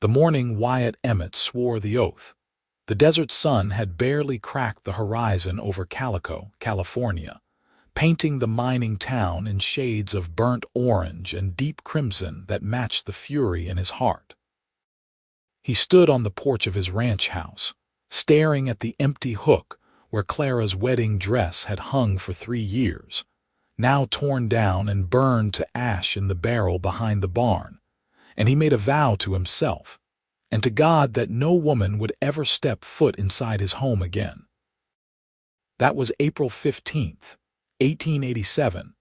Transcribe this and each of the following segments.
The morning Wyatt Emmett swore the oath. The desert sun had barely cracked the horizon over Calico, California, painting the mining town in shades of burnt orange and deep crimson that matched the fury in his heart. He stood on the porch of his ranch house, staring at the empty hook where Clara's wedding dress had hung for 3 years, now torn down and burned to ash in the barrel behind the barn, and he made a vow to himself and to God that no woman would ever step foot inside his home again. That was April 15th, 1887,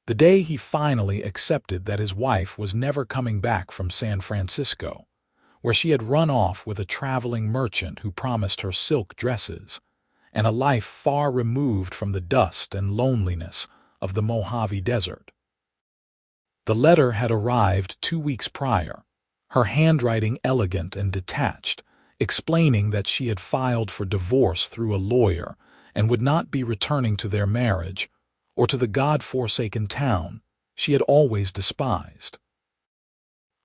the day he finally accepted that his wife was never coming back from San Francisco, where she had run off with a traveling merchant who promised her silk dresses and a life far removed from the dust and loneliness of the Mojave Desert. The letter had arrived 2 weeks prior, her handwriting elegant and detached, explaining that she had filed for divorce through a lawyer and would not be returning to their marriage or to the God-forsaken town she had always despised.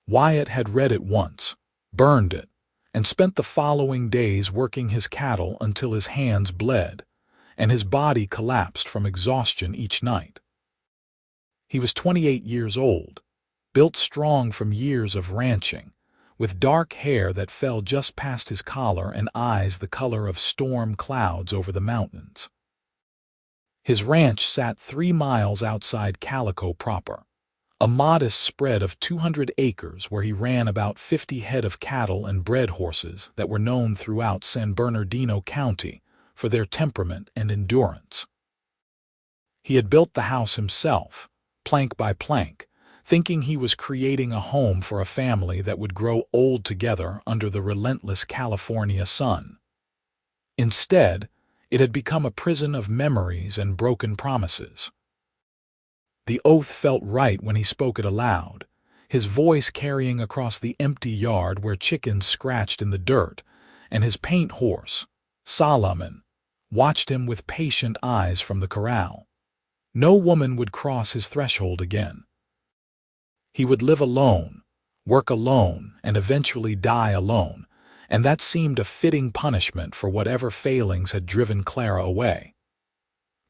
Wyatt had read it once, burned it, and spent the following days working his cattle until his hands bled and his body collapsed from exhaustion each night. He was 28 years old, built strong from years of ranching, with dark hair that fell just past his collar and eyes the color of storm clouds over the mountains. His ranch sat 3 miles outside Calico proper, a modest spread of 200 acres where he ran about 50 head of cattle and bred horses that were known throughout San Bernardino County for their temperament and endurance. He had built the house himself, plank by plank, thinking he was creating a home for a family that would grow old together under the relentless California sun. Instead, it had become a prison of memories and broken promises. The oath felt right when he spoke it aloud, his voice carrying across the empty yard where chickens scratched in the dirt, and his paint horse, Solomon, watched him with patient eyes from the corral. No woman would cross his threshold again. He would live alone, work alone, and eventually die alone, and that seemed a fitting punishment for whatever failings had driven Clara away.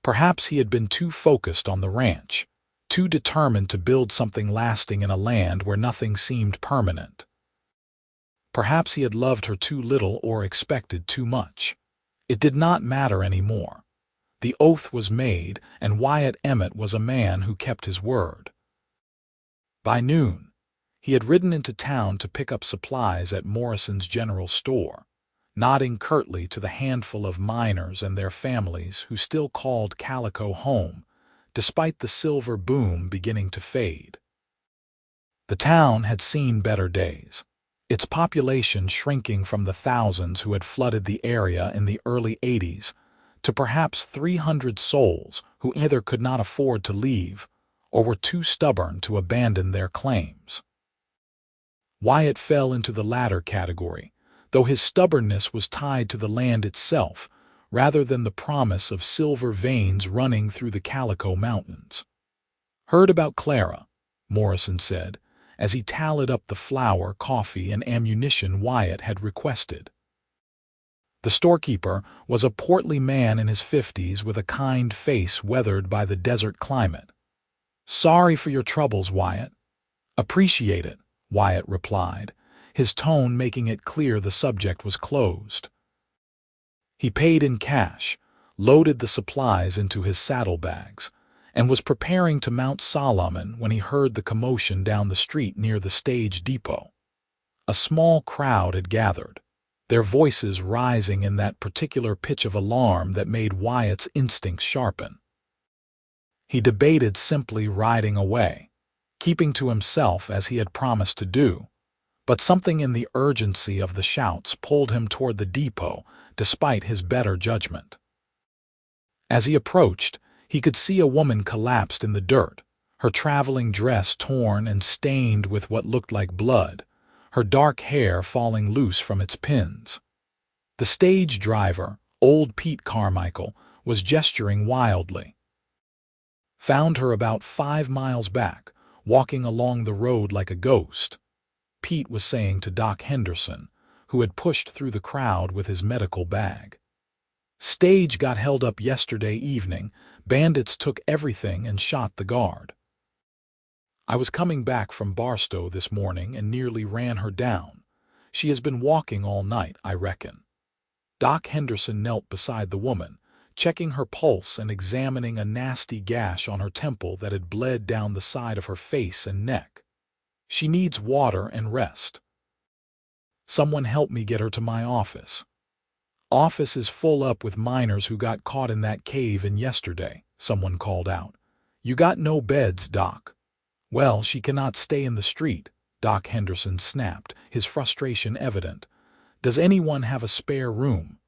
Perhaps he had been too focused on the ranch, too determined to build something lasting in a land where nothing seemed permanent. Perhaps he had loved her too little or expected too much. It did not matter anymore. The oath was made, and Wyatt Emmett was a man who kept his word. By noon, he had ridden into town to pick up supplies at Morrison's General Store, nodding curtly to the handful of miners and their families who still called Calico home, despite the silver boom beginning to fade. The town had seen better days, its population shrinking from the thousands who had flooded the area in the early 80s to perhaps 300 souls who either could not afford to leave or were too stubborn to abandon their claims. Wyatt fell into the latter category, though his stubbornness was tied to the land itself rather than the promise of silver veins running through the Calico Mountains. "Heard about Clara," Morrison said, as he tallied up the flour, coffee, and ammunition Wyatt had requested. The storekeeper was a portly man in his 50s with a kind face weathered by the desert climate. "Sorry for your troubles, Wyatt." "Appreciate it," Wyatt replied, his tone making it clear the subject was closed. He paid in cash, loaded the supplies into his saddlebags, and was preparing to mount Solomon when he heard the commotion down the street near the stage depot. A small crowd had gathered, their voices rising in that particular pitch of alarm that made Wyatt's instincts sharpen. He debated simply riding away, keeping to himself as he had promised to do, but something in the urgency of the shouts pulled him toward the depot despite his better judgment. As he approached, he could see a woman collapsed in the dirt, her traveling dress torn and stained with what looked like blood, her dark hair falling loose from its pins. The stage driver, old Pete Carmichael, was gesturing wildly. "Found her about 5 miles back, walking along the road like a ghost." Pete was saying to Doc Henderson, who had pushed through the crowd with his medical bag. Stage got held up yesterday evening. Bandits took everything and shot the guard. I was coming back from Barstow this morning and nearly ran her down. She has been walking all night, I reckon. Doc Henderson knelt beside the woman, checking her pulse and examining a nasty gash on her temple that had bled down the side of her face and neck. She needs water and rest. Someone help me get her to my office. Office is full up with miners who got caught in that cave-in yesterday, someone called out. You got no beds, Doc. Well, she cannot stay in the street, Doc Henderson snapped, his frustration evident. Does anyone have a spare room?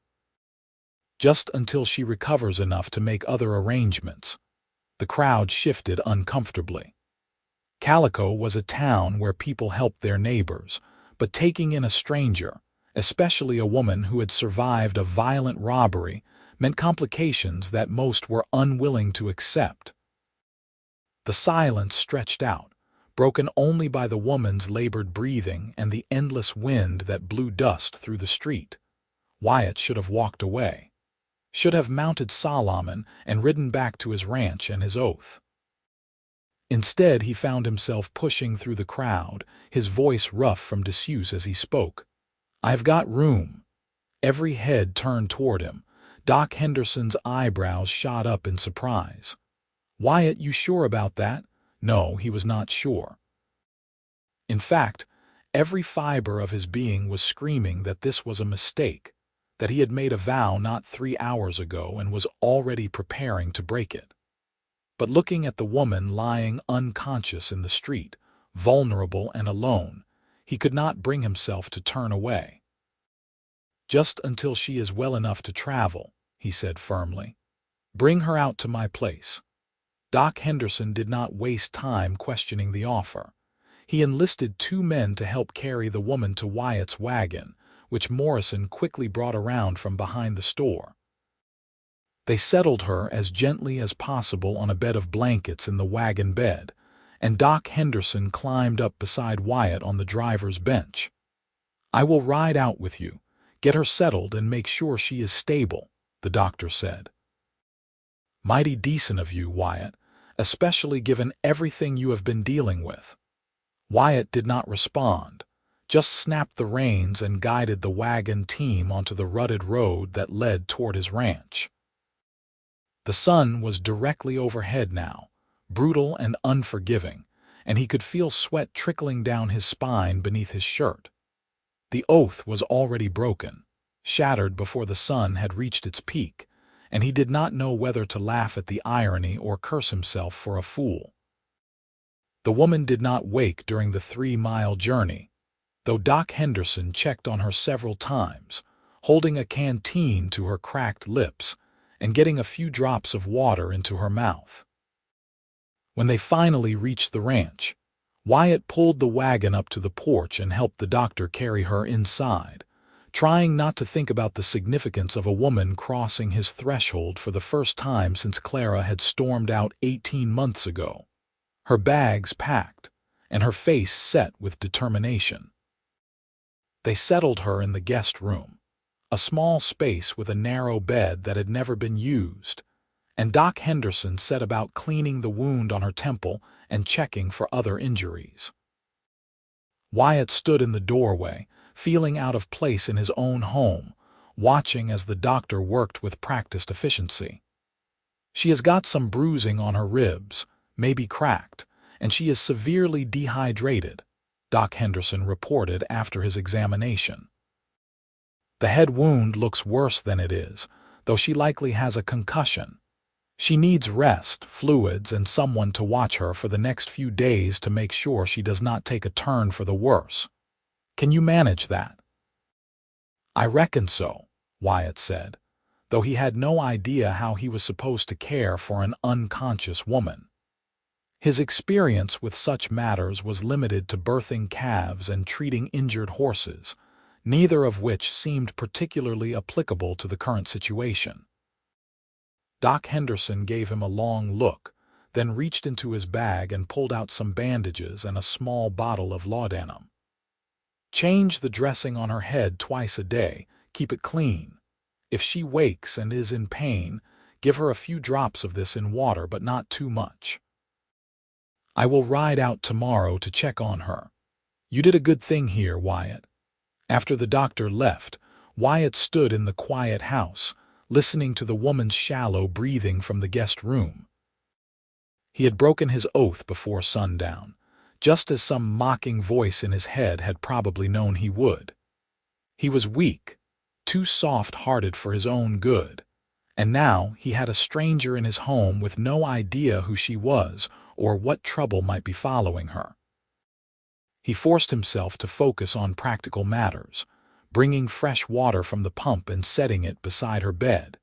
Just until she recovers enough to make other arrangements. The crowd shifted uncomfortably. Calico was a town where people helped their neighbors, but taking in a stranger, especially a woman who had survived a violent robbery, meant complications that most were unwilling to accept. The silence stretched out, broken only by the woman's labored breathing and the endless wind that blew dust through the street. Wyatt should have walked away. Should have mounted Solomon and ridden back to his ranch and his oath. Instead, he found himself pushing through the crowd, his voice rough from disuse as he spoke. I've got room. Every head turned toward him. Doc Henderson's eyebrows shot up in surprise. Wyatt, you sure about that? No, he was not sure. In fact, every fiber of his being was screaming that this was a mistake, that he had made a vow not 3 hours ago and was already preparing to break it. But looking at the woman lying unconscious in the street, vulnerable and alone, he could not bring himself to turn away. Just until she is well enough to travel, he said firmly. Bring her out to my place. Doc Henderson did not waste time questioning the offer. He enlisted 2 men to help carry the woman to Wyatt's wagon, which Morrison quickly brought around from behind the store. They settled her as gently as possible on a bed of blankets in the wagon bed, and Doc Henderson climbed up beside Wyatt on the driver's bench. I will ride out with you, get her settled and make sure she is stable, the doctor said. Mighty decent of you, Wyatt, especially given everything you have been dealing with. Wyatt did not respond, just snapped the reins and guided the wagon team onto the rutted road that led toward his ranch. The sun was directly overhead now, brutal and unforgiving, and he could feel sweat trickling down his spine beneath his shirt. The oath was already broken, shattered before the sun had reached its peak, and he did not know whether to laugh at the irony or curse himself for a fool. The woman did not wake during the 3-mile journey, though Doc Henderson checked on her several times, holding a canteen to her cracked lips and getting a few drops of water into her mouth. When they finally reached the ranch, Wyatt pulled the wagon up to the porch and helped the doctor carry her inside, trying not to think about the significance of a woman crossing his threshold for the first time since Clara had stormed out 18 months ago, her bags packed and her face set with determination. They settled her in the guest room, a small space with a narrow bed that had never been used, and Doc Henderson set about cleaning the wound on her temple and checking for other injuries. Wyatt stood in the doorway, feeling out of place in his own home, watching as the doctor worked with practiced efficiency. She has got some bruising on her ribs, maybe cracked, and she is severely dehydrated, Doc Henderson reported after his examination. The head wound looks worse than it is, though she likely has a concussion. She needs rest, fluids, and someone to watch her for the next few days to make sure she does not take a turn for the worse. Can you manage that? I reckon so, Wyatt said, though he had no idea how he was supposed to care for an unconscious woman. His experience with such matters was limited to birthing calves and treating injured horses, neither of which seemed particularly applicable to the current situation. Doc Henderson gave him a long look, then reached into his bag and pulled out some bandages and a small bottle of laudanum. Change the dressing on her head twice a day. Keep it clean. If she wakes and is in pain, give her a few drops of this in water, but not too much. I will ride out tomorrow to check on her. You did a good thing here, Wyatt." After the doctor left, Wyatt stood in the quiet house, listening to the woman's shallow breathing from the guest room. He had broken his oath before sundown, just as some mocking voice in his head had probably known he would. He was weak, too soft-hearted for his own good, and now he had a stranger in his home with no idea who she was or what trouble might be following her. He forced himself to focus on practical matters, bringing fresh water from the pump and setting it beside her bed,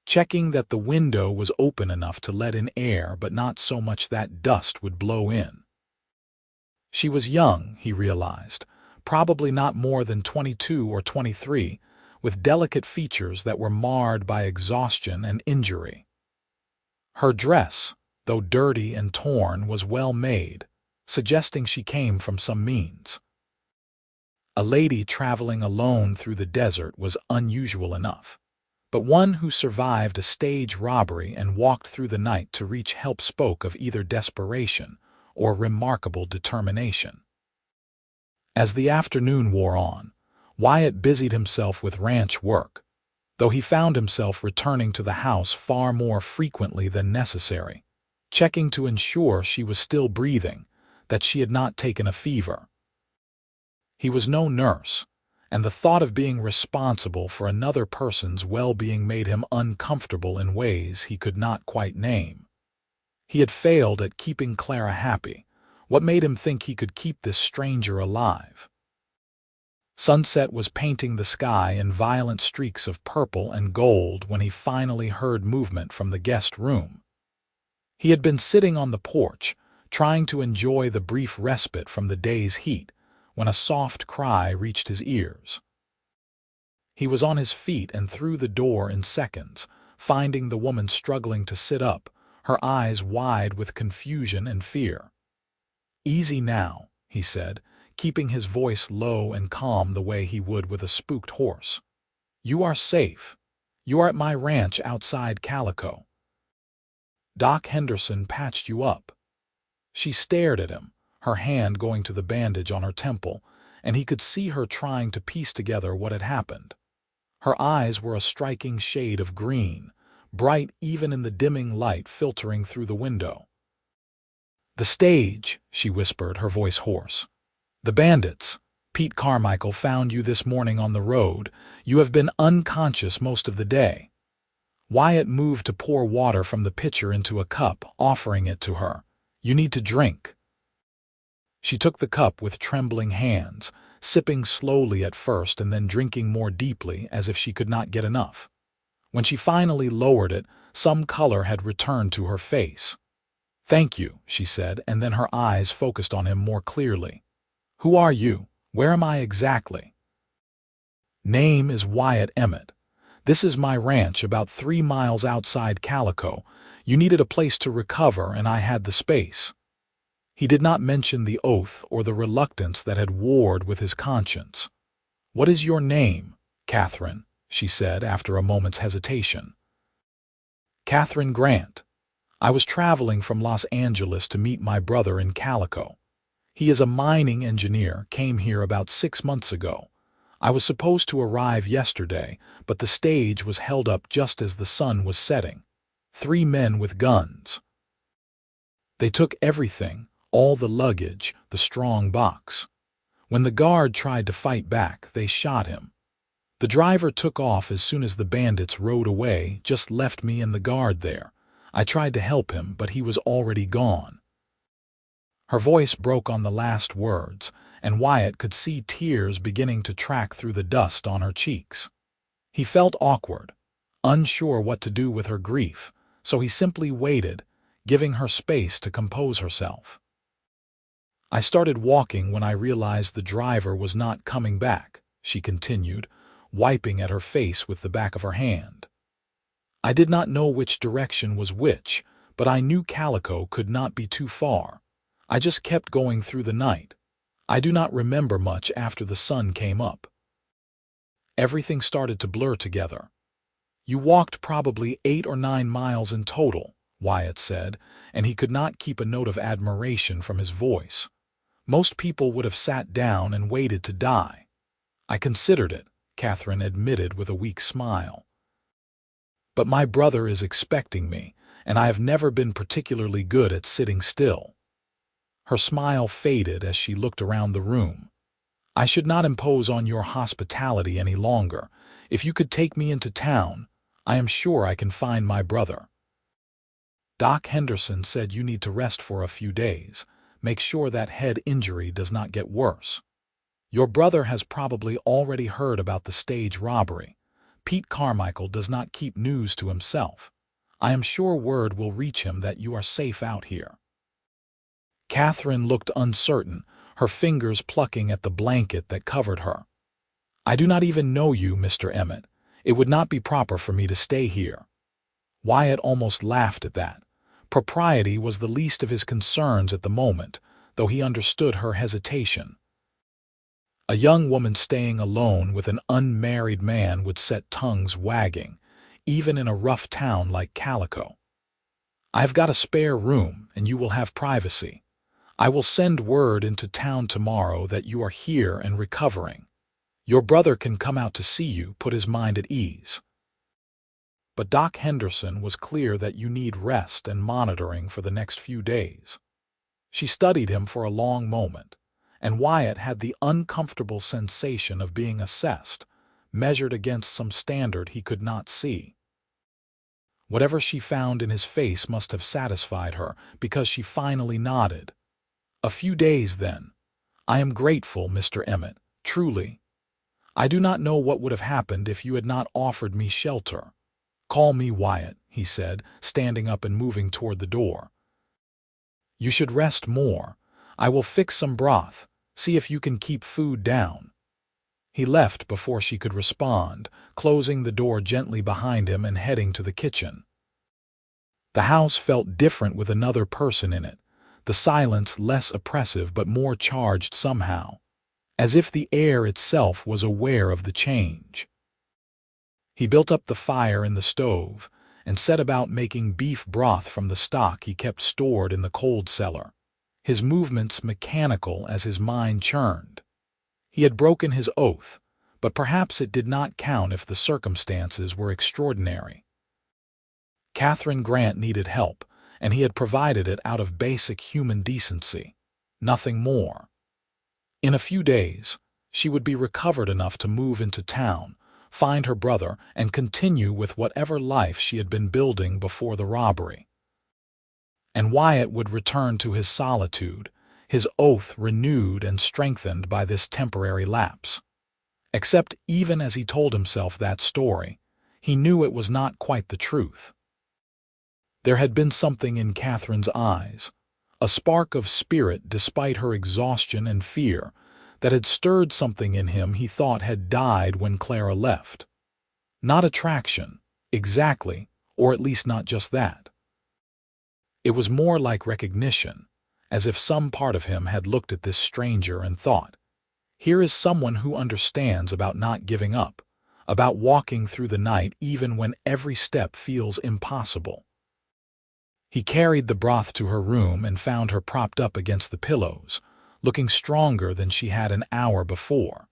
checking that the window was open enough to let in air but not so much that dust would blow in. She was young, he realized, probably not more than 22 or 23, with delicate features that were marred by exhaustion and injury. Her dress, though dirty and torn, was well made, suggesting she came from some means. A lady traveling alone through the desert was unusual enough, but one who survived a stage robbery and walked through the night to reach help spoke of either desperation or remarkable determination. As the afternoon wore on, Wyatt busied himself with ranch work, though he found himself returning to the house far more frequently than necessary, checking to ensure she was still breathing, that she had not taken a fever. He was no nurse, and the thought of being responsible for another person's well-being made him uncomfortable in ways he could not quite name. He had failed at keeping Clara happy. What made him think he could keep this stranger alive? Sunset was painting the sky in violent streaks of purple and gold when he finally heard movement from the guest room. He had been sitting on the porch, trying to enjoy the brief respite from the day's heat, when a soft cry reached his ears. He was on his feet and through the door in seconds, finding the woman struggling to sit up, her eyes wide with confusion and fear. "Easy now," he said, keeping his voice low and calm the way he would with a spooked horse. "You are safe. You are at my ranch outside Calico. Doc Henderson patched you up." She stared at him, her hand going to the bandage on her temple, and he could see her trying to piece together what had happened. Her eyes were a striking shade of green, bright even in the dimming light filtering through the window. "The stage," she whispered, her voice hoarse. "The bandits. Pete Carmichael found you this morning on the road. You have been unconscious most of the day." Wyatt moved to pour water from the pitcher into a cup, offering it to her. "You need to drink." She took the cup with trembling hands, sipping slowly at first and then drinking more deeply as if she could not get enough. When she finally lowered it, some color had returned to her face. "Thank you," she said, and then her eyes focused on him more clearly. "Who are you? Where am I exactly?" "Name is Wyatt Emmett. This is my ranch about 3 miles outside Calico. You needed a place to recover, and I had the space." He did not mention the oath or the reluctance that had warred with his conscience. "What is your name?" "Catherine," she said after a moment's hesitation. "Catherine Grant. I was traveling from Los Angeles to meet my brother in Calico. He is a mining engineer, came here about 6 months ago. I was supposed to arrive yesterday, but the stage was held up just as the sun was setting. 3 men with guns. They took everything, all the luggage, the strong box. When the guard tried to fight back, they shot him. The driver took off as soon as the bandits rode away, just left me and the guard there. I tried to help him, but he was already gone." Her voice broke on the last words, and Wyatt could see tears beginning to track through the dust on her cheeks. He felt awkward, unsure what to do with her grief, so he simply waited, giving her space to compose herself. "I started walking when I realized the driver was not coming back," she continued, wiping at her face with the back of her hand. "I did not know which direction was which, but I knew Calico could not be too far. I just kept going through the night. I do not remember much after the sun came up. Everything started to blur together. You walked probably 8 or 9 miles in total, Wyatt said, and he could not keep a note of admiration from his voice. Most people would have sat down and waited to die. I considered it, Catherine admitted with a weak smile. But my brother is expecting me, and I have never been particularly good at sitting still. Her smile faded as she looked around the room. I should not impose on your hospitality any longer. If you could take me into town, I am sure I can find my brother. Doc Henderson said you need to rest for a few days. Make sure that head injury does not get worse. Your brother has probably already heard about the stage robbery. Pete Carmichael does not keep news to himself. I am sure word will reach him that you are safe out here. Catherine looked uncertain, her fingers plucking at the blanket that covered her. I do not even know you, Mr. Emmett. It would not be proper for me to stay here. Wyatt almost laughed at that. Propriety was the least of his concerns at the moment, though he understood her hesitation. A young woman staying alone with an unmarried man would set tongues wagging, even in a rough town like Calico. I've got a spare room, and you will have privacy. I will send word into town tomorrow that you are here and recovering. Your brother can come out to see you, put his mind at ease. But Doc Henderson was clear that you need rest and monitoring for the next few days. She studied him for a long moment, and Wyatt had the uncomfortable sensation of being assessed, measured against some standard he could not see. Whatever she found in his face must have satisfied her, because she finally nodded. A few days, then. I am grateful, Mr. Emmett, truly. I do not know what would have happened if you had not offered me shelter. Call me Wyatt, he said, standing up and moving toward the door. You should rest more. I will fix some broth. See if you can keep food down. He left before she could respond, closing the door gently behind him and heading to the kitchen. The house felt different with another person in it, the silence less oppressive but more charged somehow, as if the air itself was aware of the change. He built up the fire in the stove and set about making beef broth from the stock he kept stored in the cold cellar, his movements mechanical as his mind churned. He had broken his oath, but perhaps it did not count if the circumstances were extraordinary. Catherine Grant needed help, and he had provided it out of basic human decency, nothing more. In a few days, she would be recovered enough to move into town, find her brother, and continue with whatever life she had been building before the robbery. And Wyatt would return to his solitude, his oath renewed and strengthened by this temporary lapse. Except even as he told himself that story, he knew it was not quite the truth. There had been something in Catherine's eyes, a spark of spirit despite her exhaustion and fear, that had stirred something in him he thought had died when Clara left. Not attraction, exactly, or at least not just that. It was more like recognition, as if some part of him had looked at this stranger and thought, here is someone who understands about not giving up, about walking through the night even when every step feels impossible. He carried the broth to her room and found her propped up against the pillows, looking stronger than she had an hour before.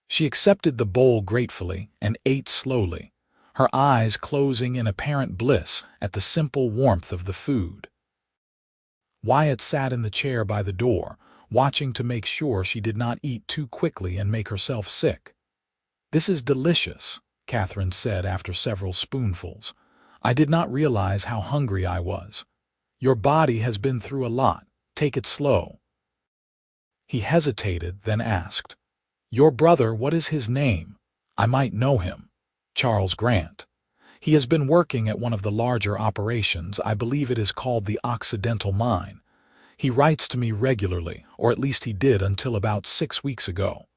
She accepted the bowl gratefully and ate slowly, her eyes closing in apparent bliss at the simple warmth of the food. Wyatt sat in the chair by the door, watching to make sure she did not eat too quickly and make herself sick. "This is delicious," Catherine said after several spoonfuls. "I did not realize how hungry I was. Your body has been through a lot. Take it slow." He hesitated, then asked, "Your brother, what is his name? I might know him." "Charles Grant. He has been working at one of the larger operations. I believe it is called the Occidental Mine. He writes to me regularly, or at least he did until about 6 weeks ago."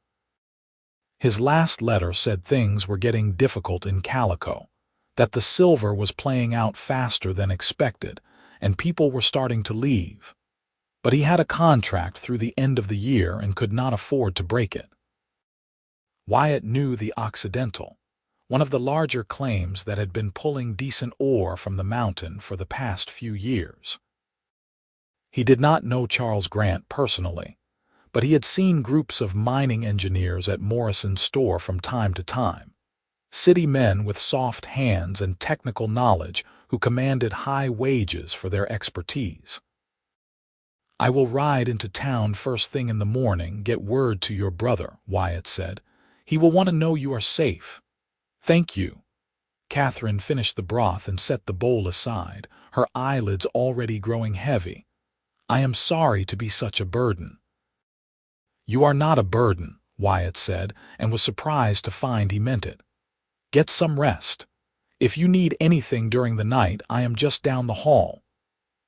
His last letter said things were getting difficult in Calico, that the silver was playing out faster than expected, and people were starting to leave. but he had a contract through the end of the year and could not afford to break it. Wyatt knew the Occidental, one of the larger claims that had been pulling decent ore from the mountain for the past few years. He did not know Charles Grant personally, but he had seen groups of mining engineers at Morrison's store from time to time. City men with soft hands and technical knowledge who commanded high wages for their expertise. "I will ride into town first thing in the morning, get word to your brother," Wyatt said. "He will want to know you are safe." "Thank you." Catherine finished the broth and set the bowl aside, her eyelids already growing heavy. "I am sorry to be such a burden." "You are not a burden," Wyatt said, and was surprised to find he meant it. "Get some rest. If you need anything during the night, I am just down the hall."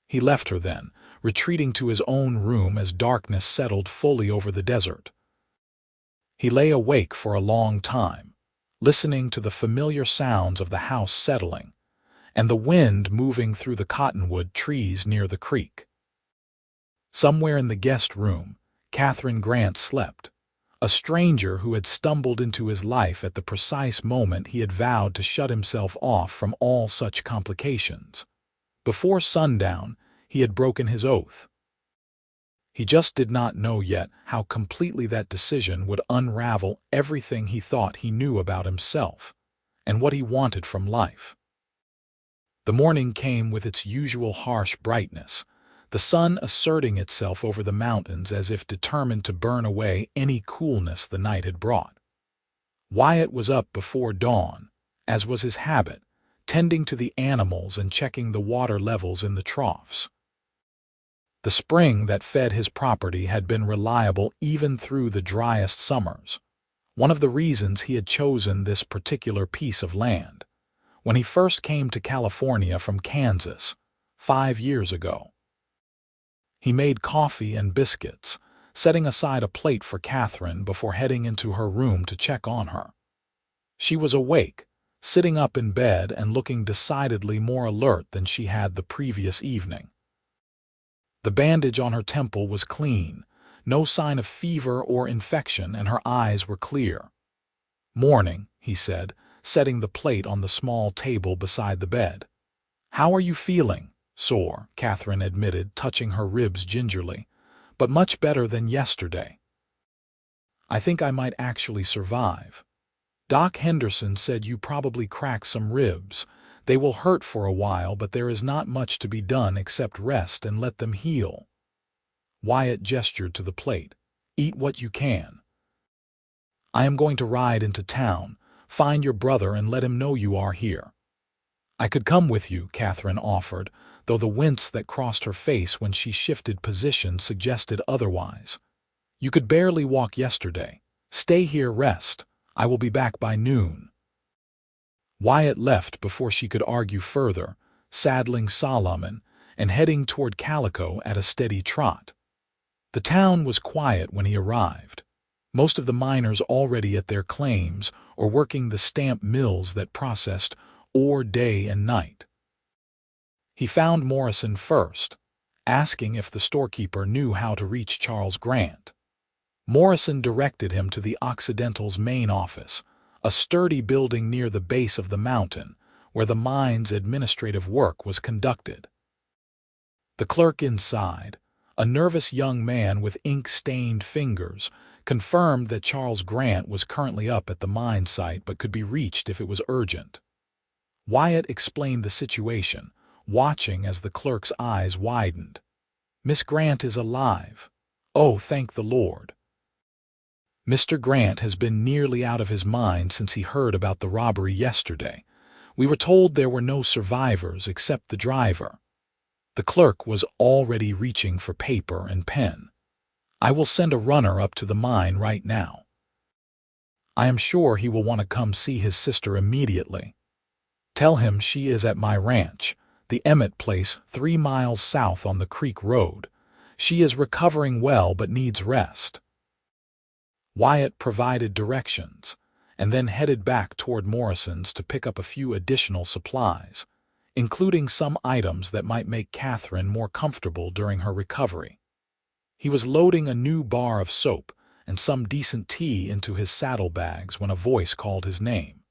He left her then, retreating to his own room as darkness settled fully over the desert. He lay awake for a long time, listening to the familiar sounds of the house settling, and the wind moving through the cottonwood trees near the creek. Somewhere in the guest room, Catherine Grant slept, a stranger who had stumbled into his life at the precise moment he had vowed to shut himself off from all such complications. Before sundown, he had broken his oath. He just did not know yet how completely that decision would unravel everything he thought he knew about himself and what he wanted from life. The morning came with its usual harsh brightness, the sun asserting itself over the mountains as if determined to burn away any coolness the night had brought. Wyatt was up before dawn, as was his habit, tending to the animals and checking the water levels in the troughs. The spring that fed his property had been reliable even through the driest summers, one of the reasons he had chosen this particular piece of land when he first came to California from Kansas 5 years ago. He made coffee and biscuits, setting aside a plate for Catherine before heading into her room to check on her. She was awake, sitting up in bed and looking decidedly more alert than she had the previous evening. The bandage on her temple was clean, no sign of fever or infection, and her eyes were clear. "Morning," he said, setting the plate on the small table beside the bed. "How are you feeling?" "Sore," Catherine admitted, touching her ribs gingerly, "but much better than yesterday. I think I might actually survive. Doc Henderson said you probably cracked some ribs. They will hurt for a while, but there is not much to be done except rest and let them heal." Wyatt gestured to the plate. "Eat what you can." "I am going to ride into town, find your brother and let him know you are here." "I could come with you," Catherine offered, though the wince that crossed her face when she shifted position suggested otherwise. "You could barely walk yesterday. Stay here, rest. I will be back by noon." Wyatt left before she could argue further, saddling Solomon and heading toward Calico at a steady trot. The town was quiet when he arrived, most of the miners already at their claims or working the stamp mills that processed ore day and night. He found Morrison first, asking if the storekeeper knew how to reach Charles Grant. Morrison directed him to the Occidental's main office, a sturdy building near the base of the mountain, where the mine's administrative work was conducted. The clerk inside, a nervous young man with ink-stained fingers, confirmed that Charles Grant was currently up at the mine site but could be reached if it was urgent. Wyatt explained the situation, watching as the clerk's eyes widened. "Miss Grant is alive. Oh, thank the Lord." "Mr. Grant has been nearly out of his mind since he heard about the robbery yesterday. We were told there were no survivors except the driver." The clerk was already reaching for paper and pen. "I will send a runner up to the mine right now. I am sure he will want to come see his sister immediately. Tell him she is at my ranch, the Emmett place 3 miles south on the Creek Road. She is recovering well but needs rest." Wyatt provided directions, and then headed back toward Morrison's to pick up a few additional supplies, including some items that might make Catherine more comfortable during her recovery. He was loading a new bar of soap and some decent tea into his saddlebags when a voice called his name.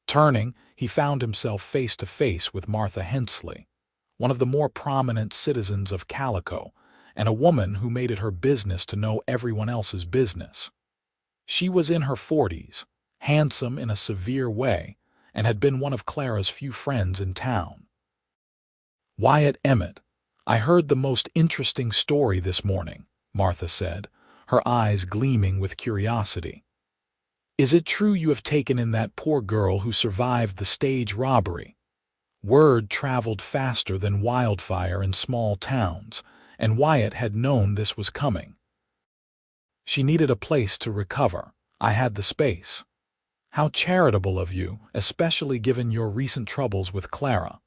Turning, he found himself face to face with Martha Hensley, one of the more prominent citizens of Calico, and a woman who made it her business to know everyone else's business. She was in her 40s, handsome in a severe way, and had been one of Clara's few friends in town. "Wyatt Emmett, I heard the most interesting story this morning," Martha said, her eyes gleaming with curiosity. "Is it true you have taken in that poor girl who survived the stage robbery?" Word traveled faster than wildfire in small towns, and Wyatt had known this was coming. "She needed a place to recover. I had the space." "How charitable of you, especially given your recent troubles with Clara."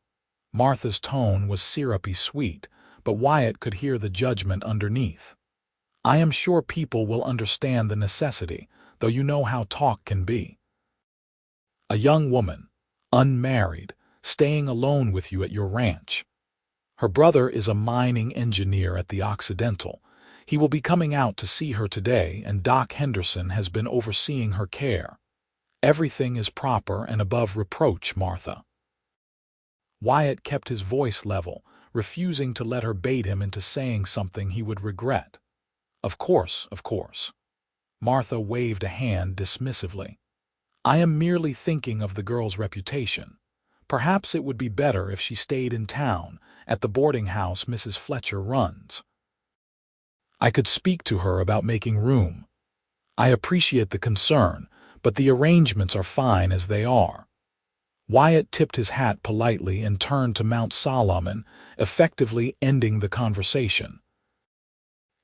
Martha's tone was syrupy sweet, but Wyatt could hear the judgment underneath. "I am sure people will understand the necessity, though you know how talk can be. A young woman, unmarried, staying alone with you at your ranch. Her brother is a mining engineer at the Occidental. He will be coming out to see her today, and Doc Henderson has been overseeing her care. Everything is proper and above reproach, Martha." Wyatt kept his voice level, refusing to let her bait him into saying something he would regret. Of course, of course." Martha waved a hand dismissively. "I am merely thinking of the girl's reputation. Perhaps it would be better if she stayed in town, at the boarding house Mrs. Fletcher runs. I could speak to her about making room. I appreciate the concern, but the arrangements are fine as they are." Wyatt tipped his hat politely and turned to Mount Solomon, effectively ending the conversation.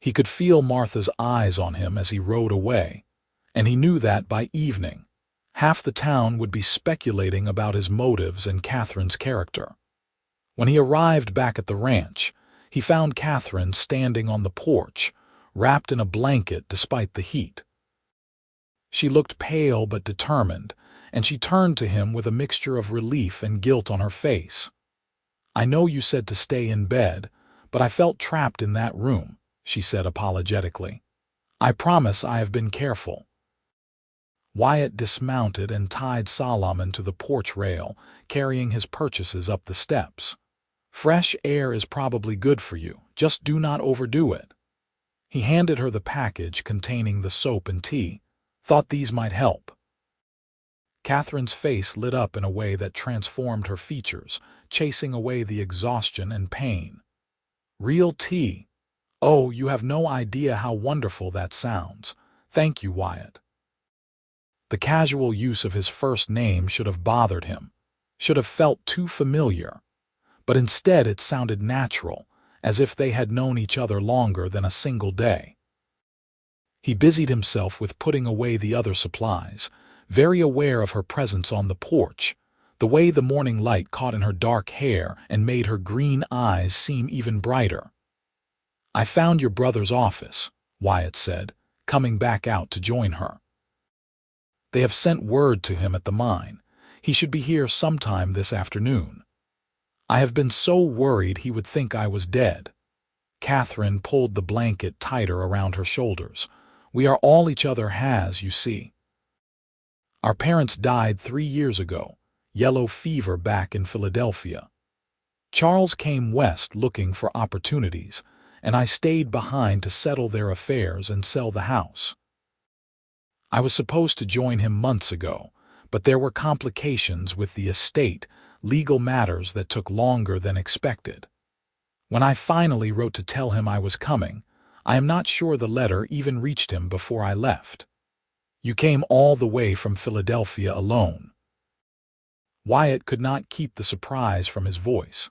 He could feel Martha's eyes on him as he rode away, and he knew that by evening, half the town would be speculating about his motives and Catherine's character. When he arrived back at the ranch, he found Catherine standing on the porch, wrapped in a blanket despite the heat. She looked pale but determined, and she turned to him with a mixture of relief and guilt on her face. "I know you said to stay in bed, but I felt trapped in that room," she said apologetically. "I promise I have been careful." Wyatt dismounted and tied Solomon to the porch rail, carrying his purchases up the steps. "Fresh air is probably good for you, just do not overdo it." He handed her the package containing the soap and tea. "Thought these might help." Catherine's face lit up in a way that transformed her features, chasing away the exhaustion and pain. "Real tea? Oh, you have no idea how wonderful that sounds. Thank you, Wyatt." The casual use of his first name should have bothered him, should have felt too familiar, but instead it sounded natural, as if they had known each other longer than a single day. He busied himself with putting away the other supplies, very aware of her presence on the porch, the way the morning light caught in her dark hair and made her green eyes seem even brighter. "I found your brother's office," Wyatt said, coming back out to join her. "They have sent word to him at the mine. He should be here sometime this afternoon. I have been so worried he would think I was dead." Catherine pulled the blanket tighter around her shoulders. "We are all each other has, you see. Our parents died 3 years ago, yellow fever back in Philadelphia. Charles came west looking for opportunities, and I stayed behind to settle their affairs and sell the house. I was supposed to join him months ago, but there were complications with the estate, legal matters that took longer than expected. When I finally wrote to tell him I was coming, I am not sure the letter even reached him before I left. You came all the way from Philadelphia alone." Wyatt could not keep the surprise from his voice.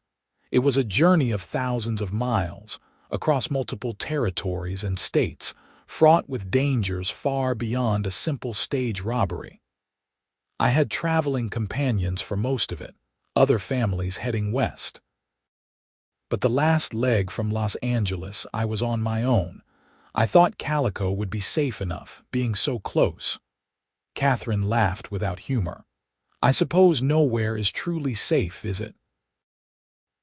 It was a journey of thousands of miles, across multiple territories and states, fraught with dangers far beyond a simple stage robbery. "I had traveling companions for most of it, other families heading west. But the last leg from Los Angeles I was on my own. I thought Calico would be safe enough, being so close." Catherine laughed without humor. "I suppose nowhere is truly safe, is it?"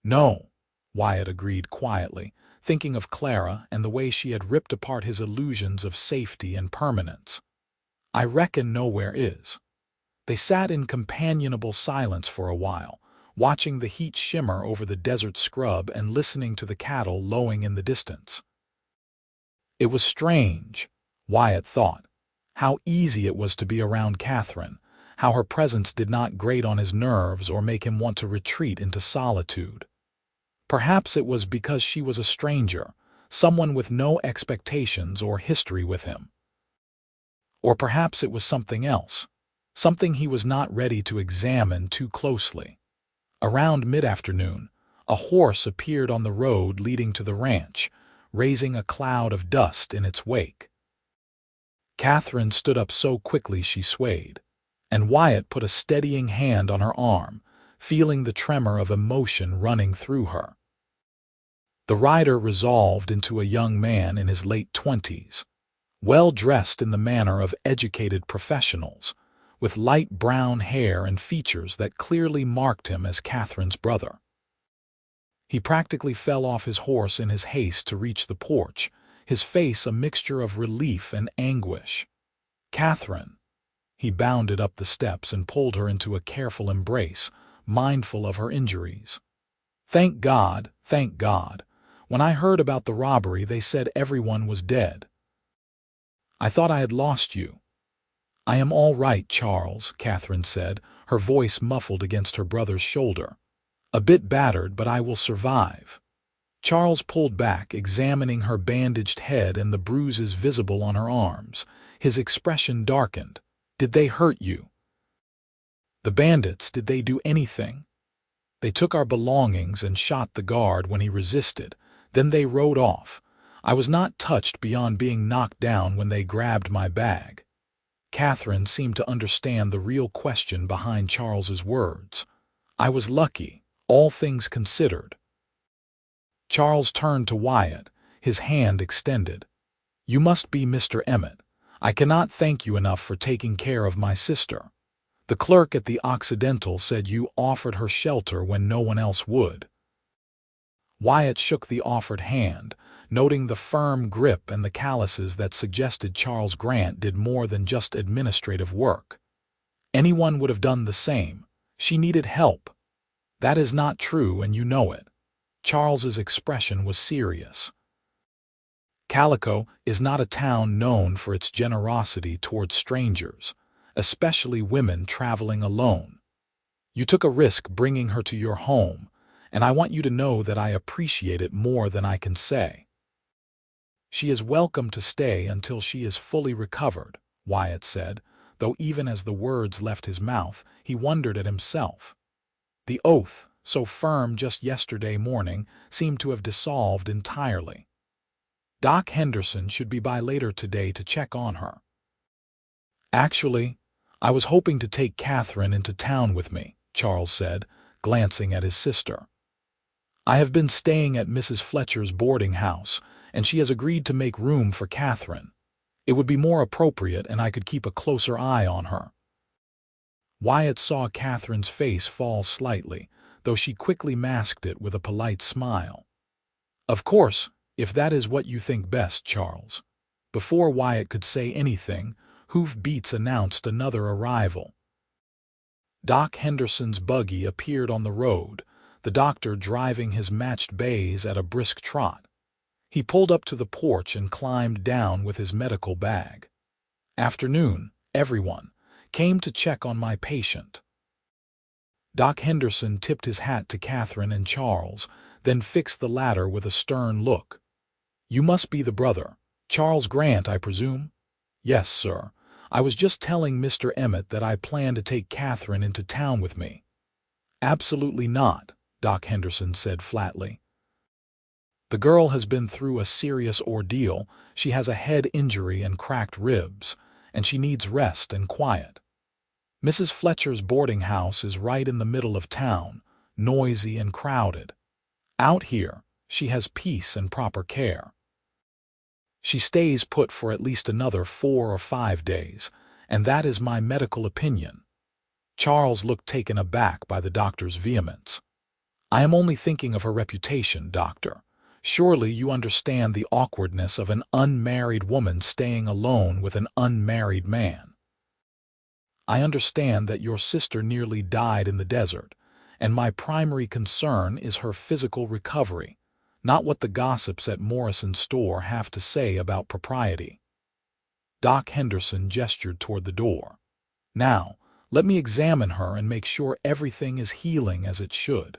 "No," Wyatt agreed quietly, thinking of Clara and the way she had ripped apart his illusions of safety and permanence. "I reckon nowhere is." They sat in companionable silence for a while, watching the heat shimmer over the desert scrub and listening to the cattle lowing in the distance. It was strange, Wyatt thought, how easy it was to be around Catherine, how her presence did not grate on his nerves or make him want to retreat into solitude. Perhaps it was because she was a stranger, someone with no expectations or history with him. Or perhaps it was something else, something he was not ready to examine too closely. Around mid-afternoon, a horse appeared on the road leading to the ranch, raising a cloud of dust in its wake. Catherine stood up so quickly she swayed, and Wyatt put a steadying hand on her arm, feeling the tremor of emotion running through her. The rider resolved into a young man in his late 20s, well-dressed in the manner of educated professionals, with light brown hair and features that clearly marked him as Catherine's brother. He practically fell off his horse in his haste to reach the porch, his face a mixture of relief and anguish. "Catherine!" He bounded up the steps and pulled her into a careful embrace, mindful of her injuries. Thank God, thank God. When I heard about the robbery, they said everyone was dead. I thought I had lost you." "I am all right, Charles," Catherine said, her voice muffled against her brother's shoulder. "A bit battered, but I will survive." Charles pulled back, examining her bandaged head and the bruises visible on her arms. His expression darkened. "Did they hurt you?" "The bandits, did they do anything?" "They took our belongings and shot the guard when he resisted. Then they rode off. I was not touched beyond being knocked down when they grabbed my bag." Catherine seemed to understand the real question behind Charles's words. "I was lucky, all things considered." Charles turned to Wyatt, his hand extended. "You must be Mr. Emmett. I cannot thank you enough for taking care of my sister. The clerk at the Occidental said you offered her shelter when no one else would." Wyatt shook the offered hand, noting the firm grip and the calluses that suggested Charles Grant did more than just administrative work. "Anyone would have done the same. She needed help." "That is not true, and you know it." Charles's expression was serious. "Calico is not a town known for its generosity toward strangers, especially women traveling alone. You took a risk bringing her to your home, and I want you to know that I appreciate it more than I can say." "She is welcome to stay until she is fully recovered," Wyatt said, though even as the words left his mouth, he wondered at himself. The oath, so firm just yesterday morning, seemed to have dissolved entirely. "Doc Henderson should be by later today to check on her." "Actually, I was hoping to take Catherine into town with me," Charles said, glancing at his sister. "I have been staying at Mrs. Fletcher's boarding house, and she has agreed to make room for Catherine. It would be more appropriate, and I could keep a closer eye on her." Wyatt saw Catherine's face fall slightly, though she quickly masked it with a polite smile. "Of course, if that is what you think best, Charles." Before Wyatt could say anything, hoofbeats announced another arrival. Doc Henderson's buggy appeared on the road, the doctor driving his matched bays at a brisk trot. He pulled up to the porch and climbed down with his medical bag. "Afternoon, everyone. Came to check on my patient." Doc Henderson tipped his hat to Catherine and Charles, then fixed the latter with a stern look. "You must be the brother. Charles Grant, I presume?" "Yes, sir. I was just telling Mr. Emmett that I plan to take Catherine into town with me." "Absolutely not," Doc Henderson said flatly. "The girl has been through a serious ordeal. She has a head injury and cracked ribs, and she needs rest and quiet. Mrs. Fletcher's boarding house is right in the middle of town, noisy and crowded. Out here, she has peace and proper care. She stays put for at least another 4 or 5 days, and that is my medical opinion." Charles looked taken aback by the doctor's vehemence. "I am only thinking of her reputation, doctor. Surely you understand the awkwardness of an unmarried woman staying alone with an unmarried man. I understand that your sister nearly died in the desert, and my primary concern is her physical recovery, not what the gossips at Morrison's store have to say about propriety. Doc Henderson gestured toward the door. Now, let me examine her and make sure everything is healing as it should.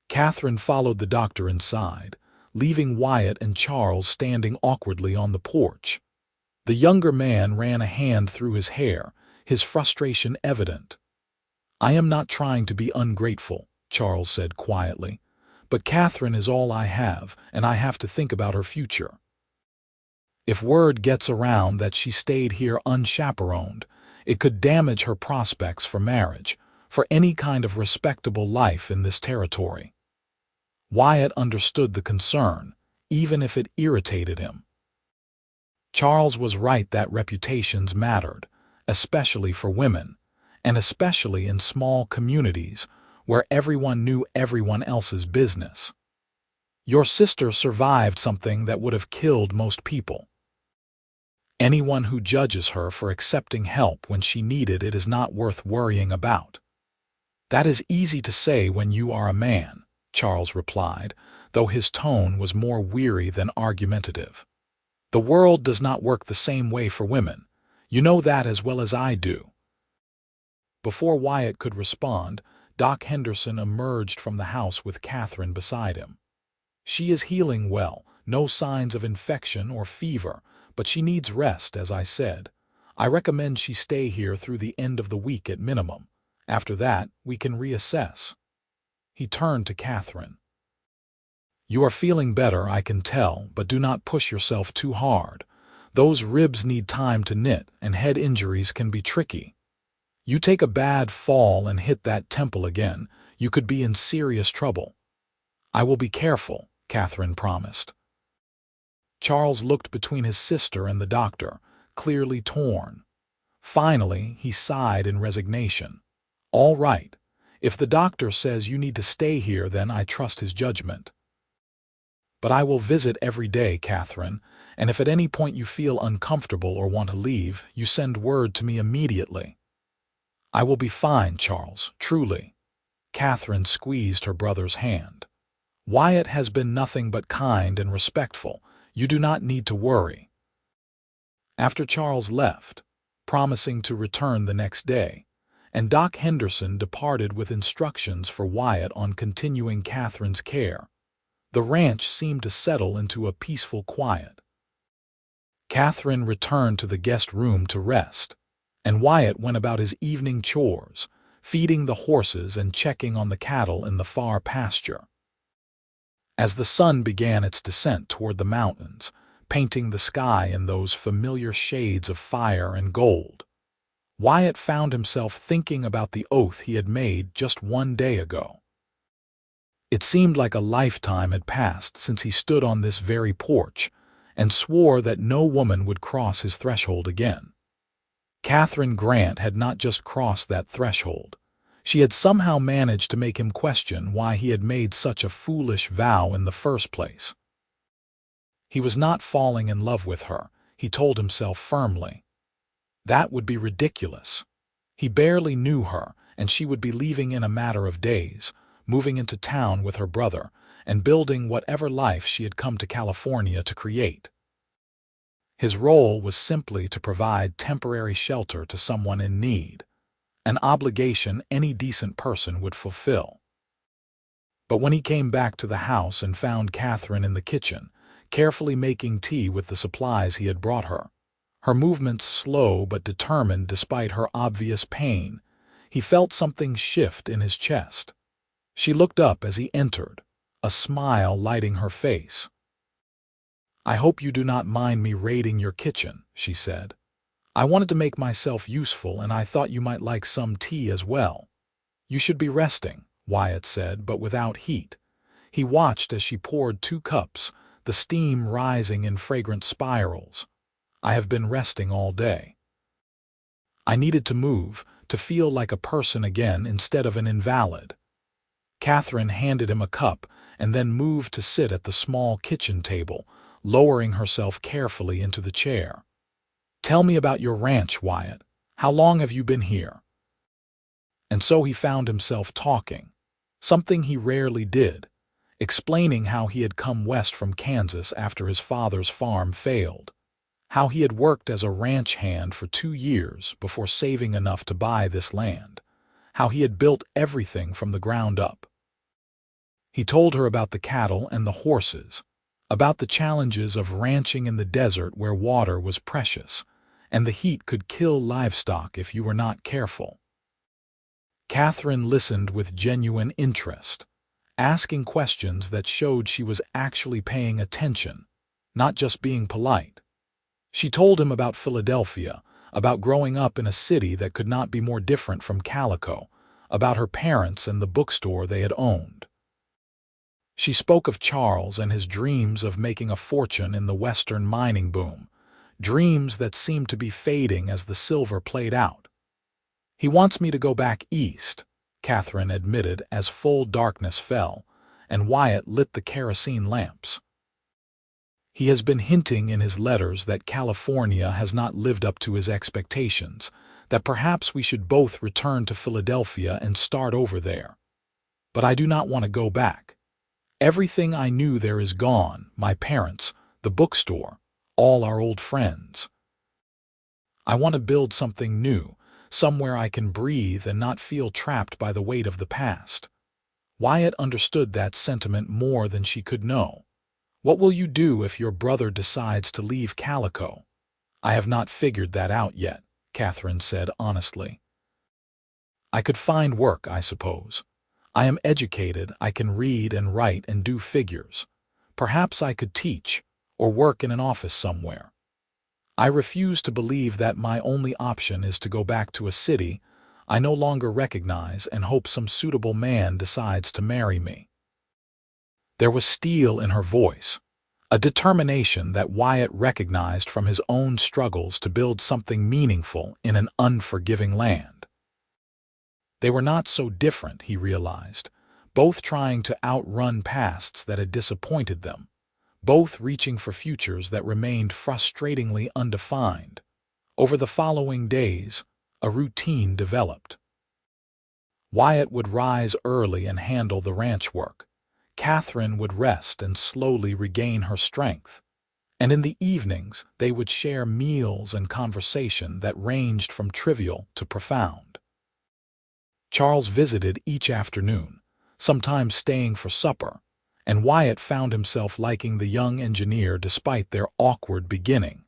Catherine followed the doctor inside, leaving Wyatt and Charles standing awkwardly on the porch. The younger man ran a hand through his hair, his frustration evident. I am not trying to be ungrateful, Charles said quietly, but Catherine is all I have, and I have to think about her future. If word gets around that she stayed here unchaperoned, it could damage her prospects for marriage, for any kind of respectable life in this territory. Wyatt understood the concern, even if it irritated him. Charles was right that reputations mattered, especially for women, and especially in small communities where everyone knew everyone else's business. Your sister survived something that would have killed most people. Anyone who judges her for accepting help when she needed it is not worth worrying about. That is easy to say when you are a man, Charles replied, though his tone was more weary than argumentative. The world does not work the same way for women. You know that as well as I do. Before Wyatt could respond, Doc Henderson emerged from the house with Catherine beside him. She is healing well, no signs of infection or fever, but she needs rest, as I said. I recommend she stay here through the end of the week at minimum. After that, we can reassess. He turned to Catherine. You are feeling better, I can tell, but do not push yourself too hard. Those ribs need time to knit, and head injuries can be tricky. You take a bad fall and hit that temple again, you could be in serious trouble. I will be careful, Catherine promised. Charles looked between his sister and the doctor, clearly torn. Finally, he sighed in resignation. All right. If the doctor says you need to stay here, then I trust his judgment. But I will visit every day, Catherine, and if at any point you feel uncomfortable or want to leave, you send word to me immediately. I will be fine, Charles, truly. Catherine squeezed her brother's hand. Wyatt has been nothing but kind and respectful. You do not need to worry. After Charles left, promising to return the next day, and Doc Henderson departed with instructions for Wyatt on continuing Catherine's care, the ranch seemed to settle into a peaceful quiet. Catherine returned to the guest room to rest, and Wyatt went about his evening chores, feeding the horses and checking on the cattle in the far pasture. As the sun began its descent toward the mountains, painting the sky in those familiar shades of fire and gold, Wyatt found himself thinking about the oath he had made just one day ago. It seemed like a lifetime had passed since he stood on this very porch and swore that no woman would cross his threshold again. Catherine Grant had not just crossed that threshold. She had somehow managed to make him question why he had made such a foolish vow in the first place. He was not falling in love with her, he told himself firmly. That would be ridiculous. He barely knew her, and she would be leaving in a matter of days, moving into town with her brother, and building whatever life she had come to California to create. His role was simply to provide temporary shelter to someone in need, an obligation any decent person would fulfill. But when he came back to the house and found Catherine in the kitchen, carefully making tea with the supplies he had brought her, her movements slow but determined despite her obvious pain, he felt something shift in his chest. She looked up as he entered, a smile lighting her face. I hope you do not mind me raiding your kitchen, she said. I wanted to make myself useful, and I thought you might like some tea as well. You should be resting, Wyatt said, but without heat. He watched as she poured 2 cups, the steam rising in fragrant spirals. I have been resting all day. I needed to move, to feel like a person again instead of an invalid. Catherine handed him a cup and then moved to sit at the small kitchen table, lowering herself carefully into the chair. "Tell me about your ranch, Wyatt. How long have you been here?" And so he found himself talking, something he rarely did, explaining how he had come west from Kansas after his father's farm failed, how he had worked as a ranch hand for 2 years before saving enough to buy this land, how he had built everything from the ground up. He told her about the cattle and the horses, about the challenges of ranching in the desert where water was precious, and the heat could kill livestock if you were not careful. Catherine listened with genuine interest, asking questions that showed she was actually paying attention, not just being polite. She told him about Philadelphia, about growing up in a city that could not be more different from Calico, about her parents and the bookstore they had owned. She spoke of Charles and his dreams of making a fortune in the Western mining boom, dreams that seemed to be fading as the silver played out. "He wants me to go back east," Catherine admitted as full darkness fell, and Wyatt lit the kerosene lamps. "He has been hinting in his letters that California has not lived up to his expectations, that perhaps we should both return to Philadelphia and start over there. But I do not want to go back. Everything I knew there is gone, my parents, the bookstore, all our old friends. I want to build something new, somewhere I can breathe and not feel trapped by the weight of the past." Wyatt understood that sentiment more than she could know. "What will you do if your brother decides to leave Calico?" "I have not figured that out yet," Catherine said honestly. "I could find work, I suppose. I am educated, I can read and write and do figures. Perhaps I could teach, or work in an office somewhere. I refuse to believe that my only option is to go back to a city I no longer recognize and hope some suitable man decides to marry me." There was steel in her voice, a determination that Wyatt recognized from his own struggles to build something meaningful in an unforgiving land. They were not so different, he realized, both trying to outrun pasts that had disappointed them, both reaching for futures that remained frustratingly undefined. Over the following days, a routine developed. Wyatt would rise early and handle the ranch work. Catherine would rest and slowly regain her strength. And in the evenings, they would share meals and conversation that ranged from trivial to profound. Charles visited each afternoon, sometimes staying for supper, and Wyatt found himself liking the young engineer despite their awkward beginning.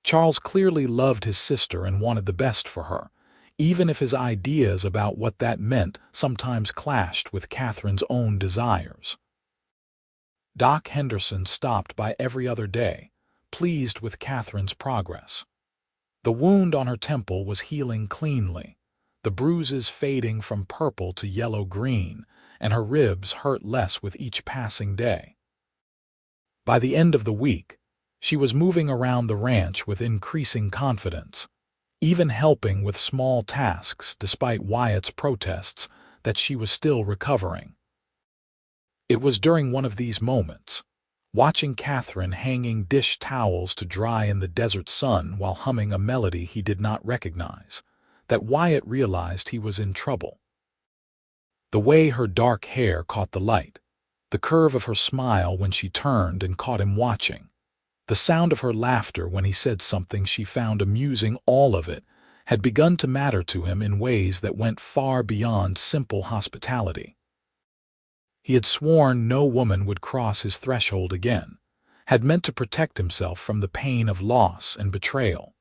Charles clearly loved his sister and wanted the best for her, even if his ideas about what that meant sometimes clashed with Catherine's own desires. Doc Henderson stopped by every other day, pleased with Catherine's progress. The wound on her temple was healing cleanly, the bruises fading from purple to yellow-green, and her ribs hurt less with each passing day. By the end of the week, she was moving around the ranch with increasing confidence, even helping with small tasks despite Wyatt's protests that she was still recovering. It was during one of these moments, watching Catherine hanging dish towels to dry in the desert sun while humming a melody he did not recognize, that Wyatt realized he was in trouble. The way her dark hair caught the light, the curve of her smile when she turned and caught him watching, the sound of her laughter when he said something she found amusing, all of it had begun to matter to him in ways that went far beyond simple hospitality. He had sworn no woman would cross his threshold again, had meant to protect himself from the pain of loss and betrayal.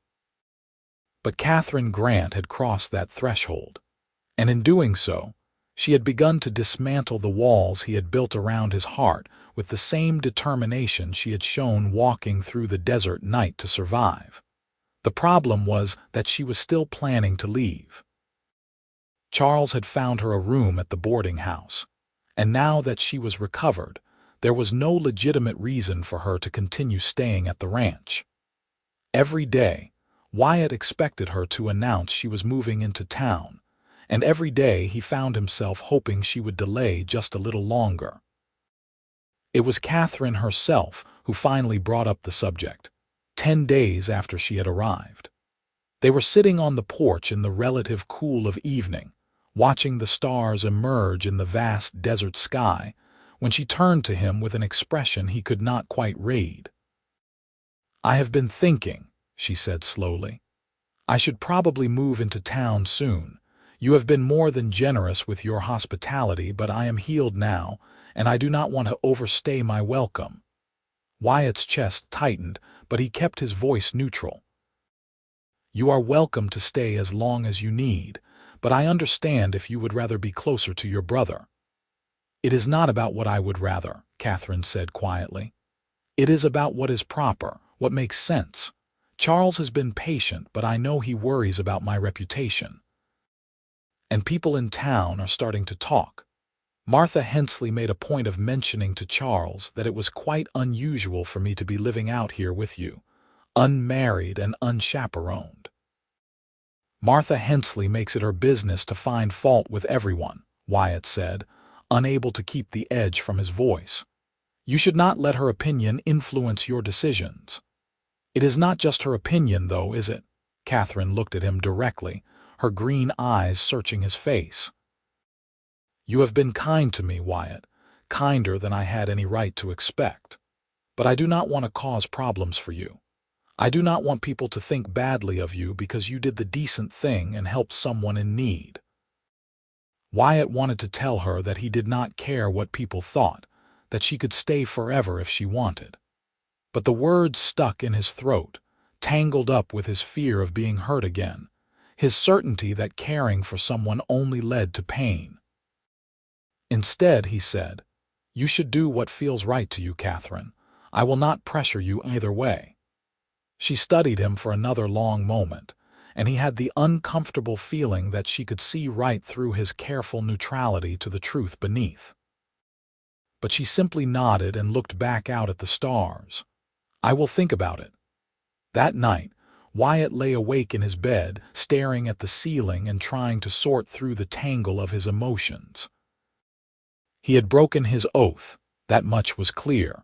But Catherine Grant had crossed that threshold, and in doing so, she had begun to dismantle the walls he had built around his heart with the same determination she had shown walking through the desert night to survive. The problem was that she was still planning to leave. Charles had found her a room at the boarding house, and now that she was recovered, there was no legitimate reason for her to continue staying at the ranch. Every day, Wyatt expected her to announce she was moving into town, and every day he found himself hoping she would delay just a little longer. It was Catherine herself who finally brought up the subject, 10 days after she had arrived. They were sitting on the porch in the relative cool of evening, watching the stars emerge in the vast desert sky, when she turned to him with an expression he could not quite read. "I have been thinking," she said slowly. "I should probably move into town soon. You have been more than generous with your hospitality, but I am healed now, and I do not want to overstay my welcome." Wyatt's chest tightened, but he kept his voice neutral. "You are welcome to stay as long as you need, but I understand if you would rather be closer to your brother." "It is not about what I would rather," Catherine said quietly. "It is about what is proper, what makes sense. Charles has been patient, but I know he worries about my reputation. And people in town are starting to talk." Martha Hensley made a point of mentioning to Charles that it was quite unusual for me to be living out here with you, unmarried and unchaperoned. "Martha Hensley makes it her business to find fault with everyone," Wyatt said, unable to keep the edge from his voice. "You should not let her opinion influence your decisions." "It is not just her opinion, though, is it?" Catherine looked at him directly, her green eyes searching his face. "You have been kind to me, Wyatt, kinder than I had any right to expect. But I do not want to cause problems for you. I do not want people to think badly of you because you did the decent thing and helped someone in need." Wyatt wanted to tell her that he did not care what people thought, that she could stay forever if she wanted. But the words stuck in his throat, tangled up with his fear of being hurt again, his certainty that caring for someone only led to pain. Instead, he said, "You should do what feels right to you, Catherine. I will not pressure you either way." She studied him for another long moment, and he had the uncomfortable feeling that she could see right through his careful neutrality to the truth beneath. But she simply nodded and looked back out at the stars. "I will think about it." That night, Wyatt lay awake in his bed, staring at the ceiling and trying to sort through the tangle of his emotions. He had broken his oath, that much was clear,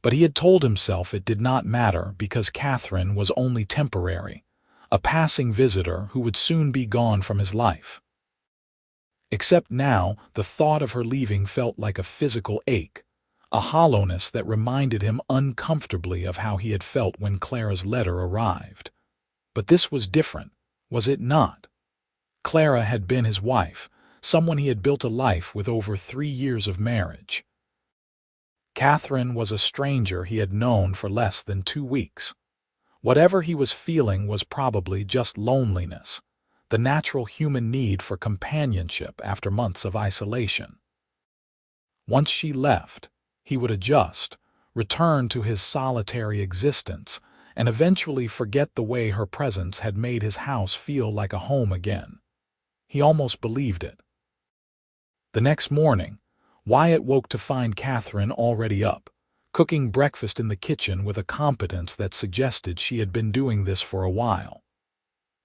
but he had told himself it did not matter because Catherine was only temporary, a passing visitor who would soon be gone from his life. Except now, the thought of her leaving felt like a physical ache, a hollowness that reminded him uncomfortably of how he had felt when Clara's letter arrived. But this was different, was it not? Clara had been his wife, someone he had built a life with over 3 years of marriage. Catherine was a stranger he had known for less than 2 weeks. Whatever he was feeling was probably just loneliness, the natural human need for companionship after months of isolation. Once she left, he would adjust, return to his solitary existence, and eventually forget the way her presence had made his house feel like a home again. He almost believed it. The next morning, Wyatt woke to find Catherine already up, cooking breakfast in the kitchen with a competence that suggested she had been doing this for a while.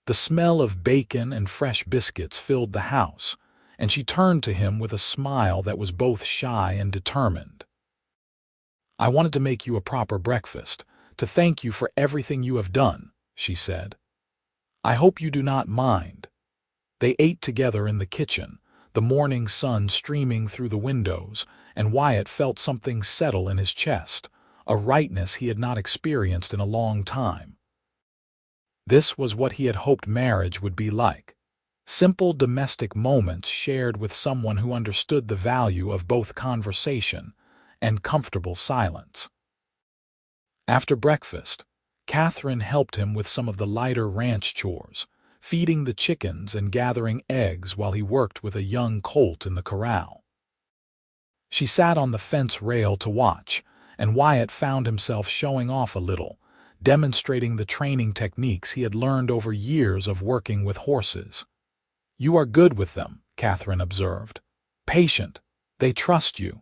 The smell of bacon and fresh biscuits filled the house, and she turned to him with a smile that was both shy and determined. "I wanted to make you a proper breakfast, to thank you for everything you have done," she said. "I hope you do not mind." They ate together in the kitchen, the morning sun streaming through the windows, and Wyatt felt something settle in his chest, a rightness he had not experienced in a long time. This was what he had hoped marriage would be like. Simple domestic moments shared with someone who understood the value of both conversation and comfortable silence. After breakfast, Catherine helped him with some of the lighter ranch chores, feeding the chickens and gathering eggs while he worked with a young colt in the corral. She sat on the fence rail to watch, and Wyatt found himself showing off a little, demonstrating the training techniques he had learned over years of working with horses. "You are good with them," Catherine observed. "Patient. They trust you."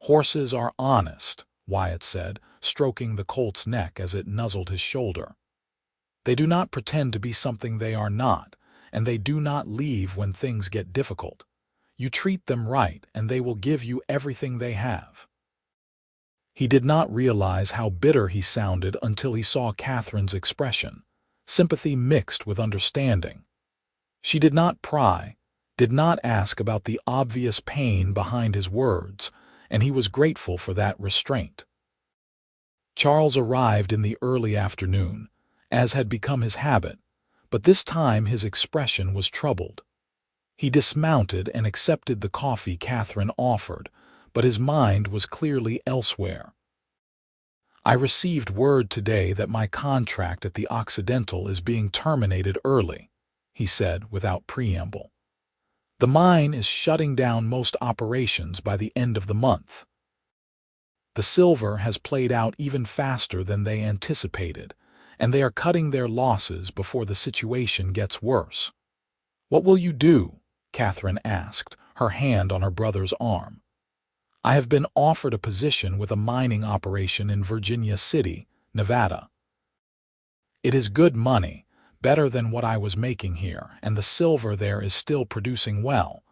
"Horses are honest," Wyatt said, stroking the colt's neck as it nuzzled his shoulder. "They do not pretend to be something they are not, and they do not leave when things get difficult. You treat them right, and they will give you everything they have." He did not realize how bitter he sounded until he saw Catherine's expression, sympathy mixed with understanding. She did not pry, did not ask about the obvious pain behind his words, and he was grateful for that restraint. Charles arrived in the early afternoon, as had become his habit, but this time his expression was troubled. He dismounted and accepted the coffee Catherine offered, but his mind was clearly elsewhere. "I received word today that my contract at the Occidental is being terminated early," he said without preamble. "The mine is shutting down most operations by the end of the month. The silver has played out even faster than they anticipated, and they are cutting their losses before the situation gets worse." "What will you do?" Catherine asked, her hand on her brother's arm. "I have been offered a position with a mining operation in Virginia City, Nevada. It is good money, better than what I was making here, and the silver there is still producing well,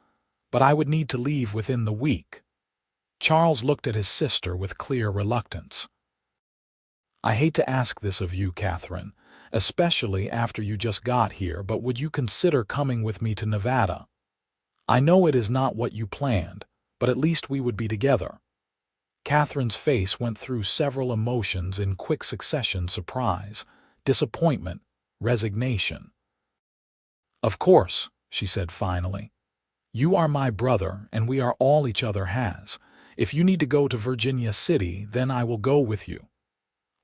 but I would need to leave within the week." Charles looked at his sister with clear reluctance. "I hate to ask this of you, Catherine, especially after you just got here, but would you consider coming with me to Nevada? I know it is not what you planned, but at least we would be together." Catherine's face went through several emotions in quick succession: surprise, disappointment, resignation. "Of course," she said finally. "You are my brother, and we are all each other has. If you need to go to Virginia City, then I will go with you."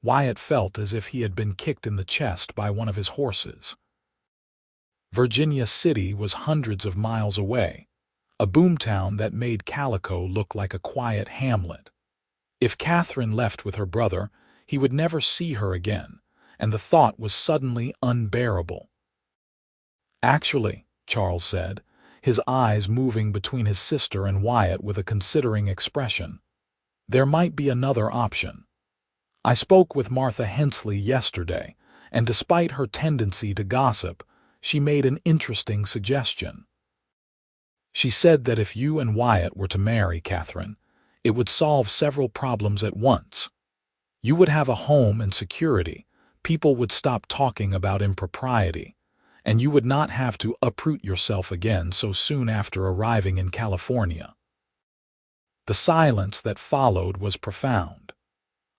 Wyatt felt as if he had been kicked in the chest by one of his horses. Virginia City was hundreds of miles away, a boomtown that made Calico look like a quiet hamlet. If Catherine left with her brother, he would never see her again, and the thought was suddenly unbearable. "Actually," Charles said, his eyes moving between his sister and Wyatt with a considering expression, "there might be another option. I spoke with Martha Hensley yesterday, and despite her tendency to gossip, she made an interesting suggestion. She said that if you and Wyatt were to marry, Catherine, it would solve several problems at once. You would have a home and security, people would stop talking about impropriety, and you would not have to uproot yourself again so soon after arriving in California." The silence that followed was profound.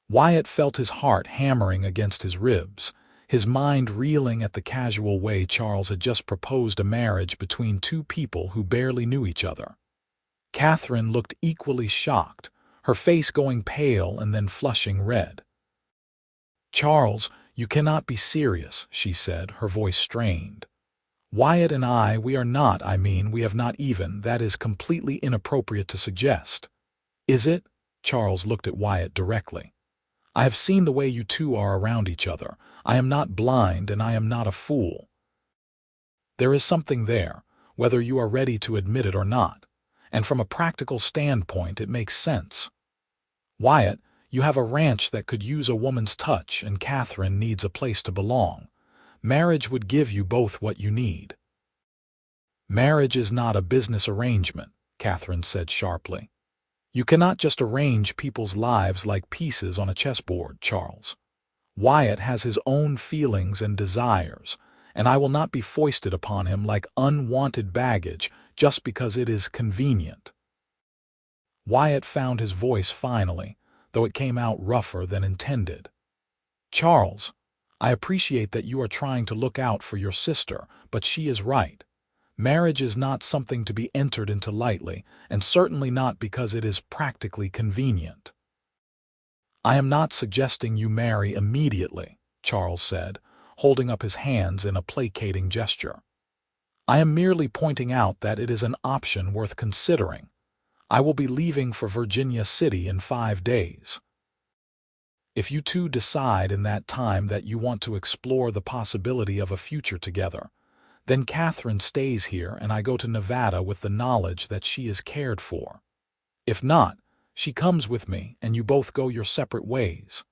Wyatt felt his heart hammering against his ribs, his mind reeling at the casual way Charles had just proposed a marriage between two people who barely knew each other. Catherine looked equally shocked, her face going pale and then flushing red. "Charles, you cannot be serious," she said, her voice strained. "Wyatt and we are not, we have not even, that is completely inappropriate to suggest." "Is it?" Charles looked at Wyatt directly. "I have seen the way you two are around each other. I am not blind and I am not a fool. There is something there, whether you are ready to admit it or not, and from a practical standpoint it makes sense. Wyatt, you have a ranch that could use a woman's touch, and Catherine needs a place to belong. Marriage would give you both what you need." "Marriage is not a business arrangement," Catherine said sharply. "You cannot just arrange people's lives like pieces on a chessboard, Charles. Wyatt has his own feelings and desires, and I will not be foisted upon him like unwanted baggage just because it is convenient." Wyatt found his voice finally, though it came out rougher than intended. "Charles, I appreciate that you are trying to look out for your sister, but she is right. Marriage is not something to be entered into lightly, and certainly not because it is practically convenient." "I am not suggesting you marry immediately," Charles said, holding up his hands in a placating gesture. "I am merely pointing out that it is an option worth considering. I will be leaving for Virginia City in 5 days. If you two decide in that time that you want to explore the possibility of a future together, then Catherine stays here and I go to Nevada with the knowledge that she is cared for. If not, she comes with me and you both go your separate ways.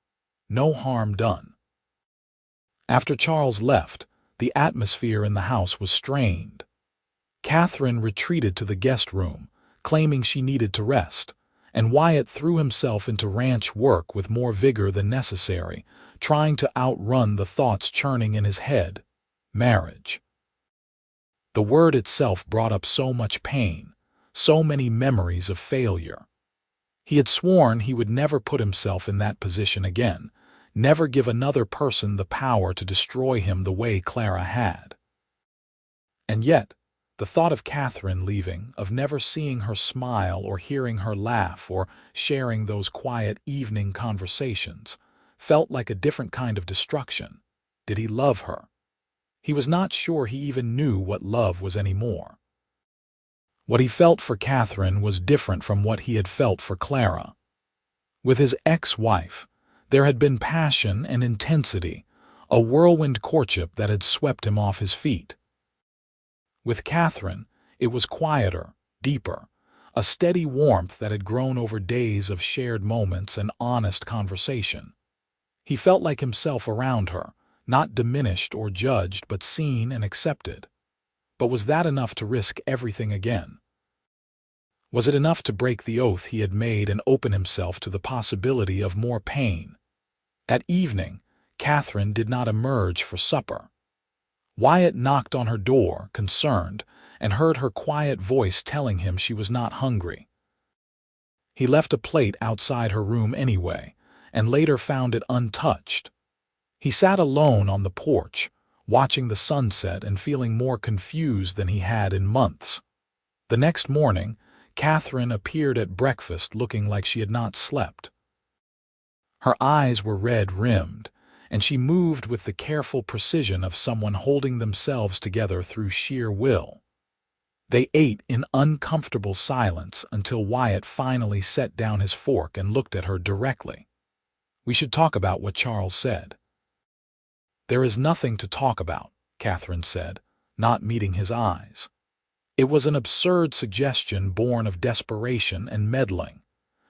No harm done." After Charles left, The atmosphere in the house was strained. Catherine retreated to the guest room, claiming she needed to rest, and Wyatt threw himself into ranch work with more vigor than necessary, trying to outrun the thoughts churning in his head. Marriage. The word itself brought up so much pain, so many memories of failure. He had sworn he would never put himself in that position again, never give another person the power to destroy him the way Clara had. And yet, the thought of Catherine leaving, of never seeing her smile or hearing her laugh or sharing those quiet evening conversations, felt like a different kind of destruction. Did he love her? He was not sure he even knew what love was anymore. What he felt for Catherine was different from what he had felt for Clara. With his ex-wife, there had been passion and intensity, a whirlwind courtship that had swept him off his feet. With Catherine, it was quieter, deeper, a steady warmth that had grown over days of shared moments and honest conversation. He felt like himself around her, not diminished or judged but seen and accepted. But was that enough to risk everything again? Was it enough to break the oath he had made and open himself to the possibility of more pain? That evening, Catherine did not emerge for supper. Wyatt knocked on her door, concerned, and heard her quiet voice telling him she was not hungry. He left a plate outside her room anyway, and later found it untouched. He sat alone on the porch, watching the sunset and feeling more confused than he had in months. The next morning, Catherine appeared at breakfast looking like she had not slept. Her eyes were red-rimmed, and she moved with the careful precision of someone holding themselves together through sheer will. They ate in uncomfortable silence until Wyatt finally set down his fork and looked at her directly. "We should talk about what Charles said." "There is nothing to talk about," Catherine said, not meeting his eyes. It was an absurd suggestion born of desperation and meddling.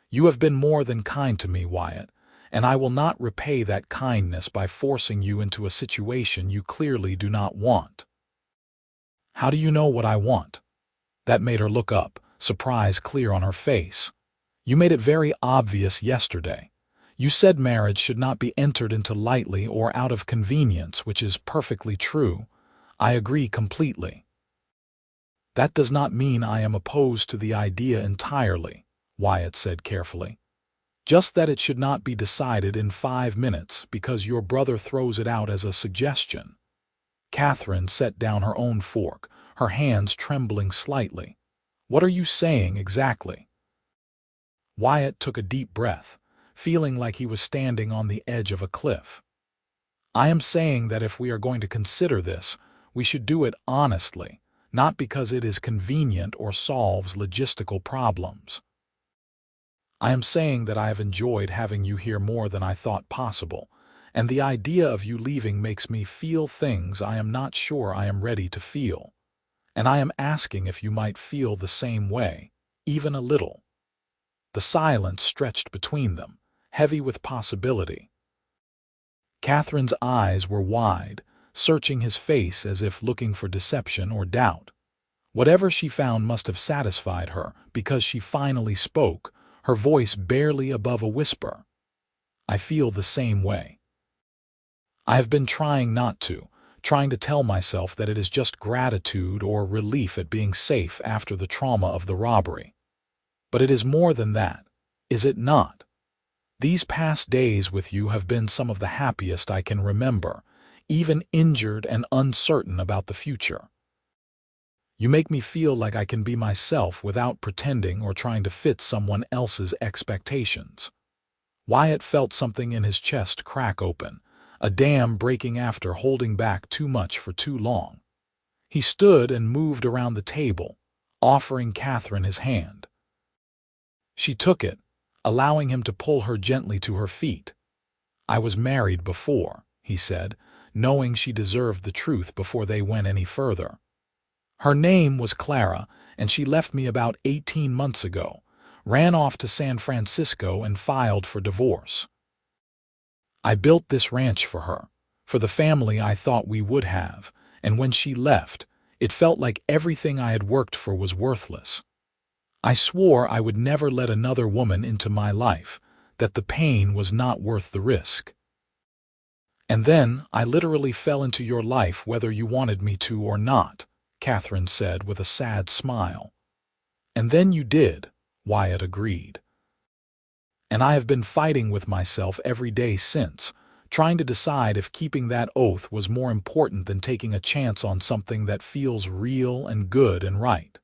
"You have been more than kind to me, Wyatt, and I will not repay that kindness by forcing you into a situation you clearly do not want." "How do you know what I want?" That made her look up, surprise clear on her face. "You made it very obvious yesterday. You said marriage should not be entered into lightly or out of convenience, which is perfectly true. I agree completely." "That does not mean I am opposed to the idea entirely," Wyatt said carefully. "Just that it should not be decided in 5 minutes because your brother throws it out as a suggestion." Catherine set down her own fork, her hands trembling slightly. "What are you saying exactly?" Wyatt took a deep breath, feeling like he was standing on the edge of a cliff. "I am saying that if we are going to consider this, we should do it honestly, not because it is convenient or solves logistical problems. I am saying that I have enjoyed having you here more than I thought possible, and the idea of you leaving makes me feel things I am not sure I am ready to feel. And I am asking if you might feel the same way, even a little." The silence stretched between them, heavy with possibility. Catherine's eyes were wide, searching his face as if looking for deception or doubt. Whatever she found must have satisfied her, because she finally spoke, her voice barely above a whisper. "I feel the same way. I have been trying not to, trying to tell myself that it is just gratitude or relief at being safe after the trauma of the robbery. But it is more than that, is it not? These past days with you have been some of the happiest I can remember, even injured and uncertain about the future. You make me feel like I can be myself without pretending or trying to fit someone else's expectations." Wyatt felt something in his chest crack open, a dam breaking after holding back too much for too long. He stood and moved around the table, offering Catherine his hand. She took it, allowing him to pull her gently to her feet. "I was married before," he said, knowing she deserved the truth before they went any further. "Her name was Clara, and she left me about 18 months ago, ran off to San Francisco and filed for divorce. I built this ranch for her, for the family I thought we would have, and when she left, it felt like everything I had worked for was worthless. I swore I would never let another woman into my life, that the pain was not worth the risk. And then I literally fell into your life whether you wanted me to or not, Catherine said with a sad smile. And then you did, Wyatt agreed. And I have been fighting with myself every day since, trying to decide if keeping that oath was more important than taking a chance on something that feels real and good and right.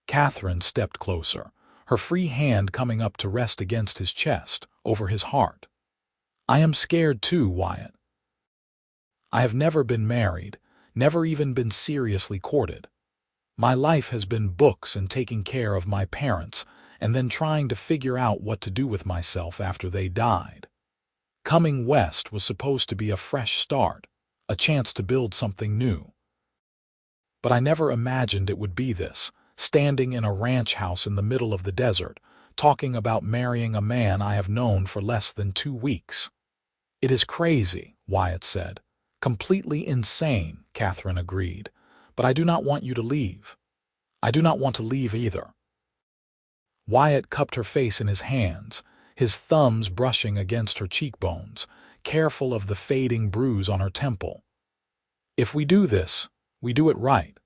Catherine stepped closer, her free hand coming up to rest against his chest, over his heart. I am scared too, Wyatt. I have never been married, never even been seriously courted. My life has been books and taking care of my parents, and then trying to figure out what to do with myself after they died. Coming west was supposed to be a fresh start, a chance to build something new. But I never imagined it would be this, standing in a ranch house in the middle of the desert, talking about marrying a man I have known for less than 2 weeks. It is crazy, Wyatt said. Completely insane, Catherine agreed. But I do not want you to leave. I do not want to leave either. Wyatt cupped her face in his hands, his thumbs brushing against her cheekbones, careful of the fading bruise on her temple. If we do this, we do it right.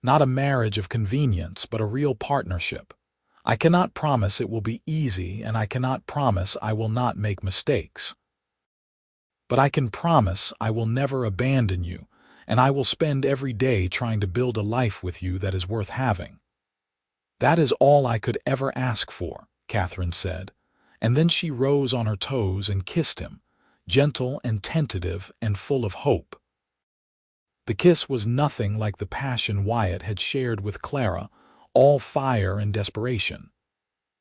Not a marriage of convenience, but a real partnership. I cannot promise it will be easy, and I cannot promise I will not make mistakes. But I can promise I will never abandon you, and I will spend every day trying to build a life with you that is worth having. That is all I could ever ask for, Catherine said, and then she rose on her toes and kissed him, gentle and tentative and full of hope. The kiss was nothing like the passion Wyatt had shared with Clara, all fire and desperation.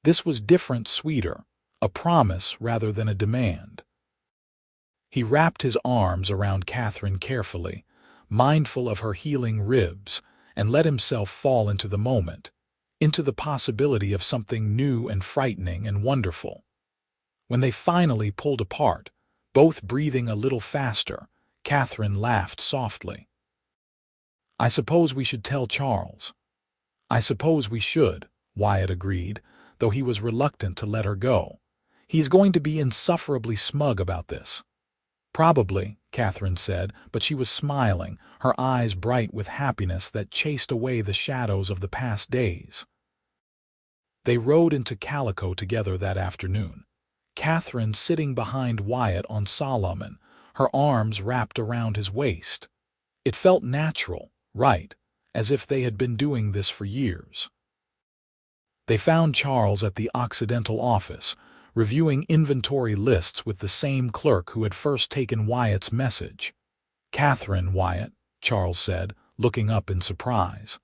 This was different, sweeter, a promise rather than a demand. He wrapped his arms around Catherine carefully, mindful of her healing ribs, and let himself fall into the moment, into the possibility of something new and frightening and wonderful. When they finally pulled apart, both breathing a little faster, Catherine laughed softly. I suppose we should tell Charles. I suppose we should, Wyatt agreed, though he was reluctant to let her go. He is going to be insufferably smug about this. Probably, Catherine said, but she was smiling, her eyes bright with happiness that chased away the shadows of the past days. They rode into Calico together that afternoon, Catherine sitting behind Wyatt on Solomon, her arms wrapped around his waist. It felt natural, right, as if they had been doing this for years. They found Charles at the Occidental office, reviewing inventory lists with the same clerk who had first taken Wyatt's message. Catherine, Wyatt, Charles said, looking up in surprise.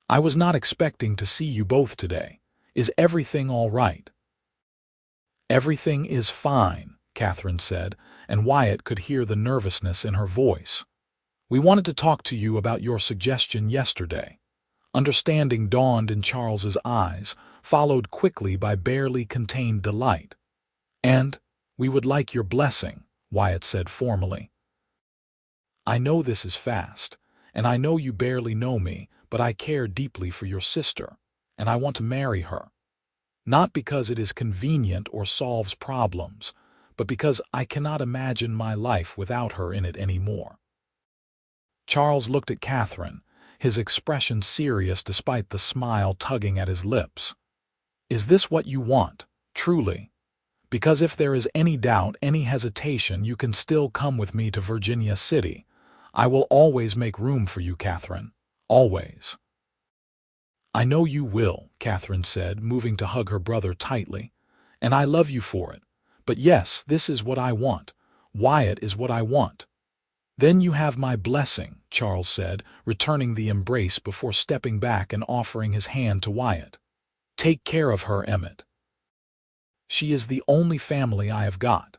I was not expecting to see you both today. Is everything all right? Everything is fine, Catherine said, and Wyatt could hear the nervousness in her voice. We wanted to talk to you about your suggestion yesterday. Understanding dawned in Charles's eyes, followed quickly by barely contained delight. And we would like your blessing, Wyatt said formally. I know this is fast, and I know you barely know me, but I care deeply for your sister, and I want to marry her. Not because it is convenient or solves problems, but because I cannot imagine my life without her in it anymore. Charles looked at Catherine, his expression serious despite the smile tugging at his lips. Is this what you want, truly? Because if there is any doubt, any hesitation, you can still come with me to Virginia City. I will always make room for you, Catherine. Always. I know you will, Catherine said, moving to hug her brother tightly. And I love you for it. But yes, this is what I want. Wyatt is what I want. Then you have my blessing, Charles said, returning the embrace before stepping back and offering his hand to Wyatt. Take care of her, Emmett. She is the only family I have got.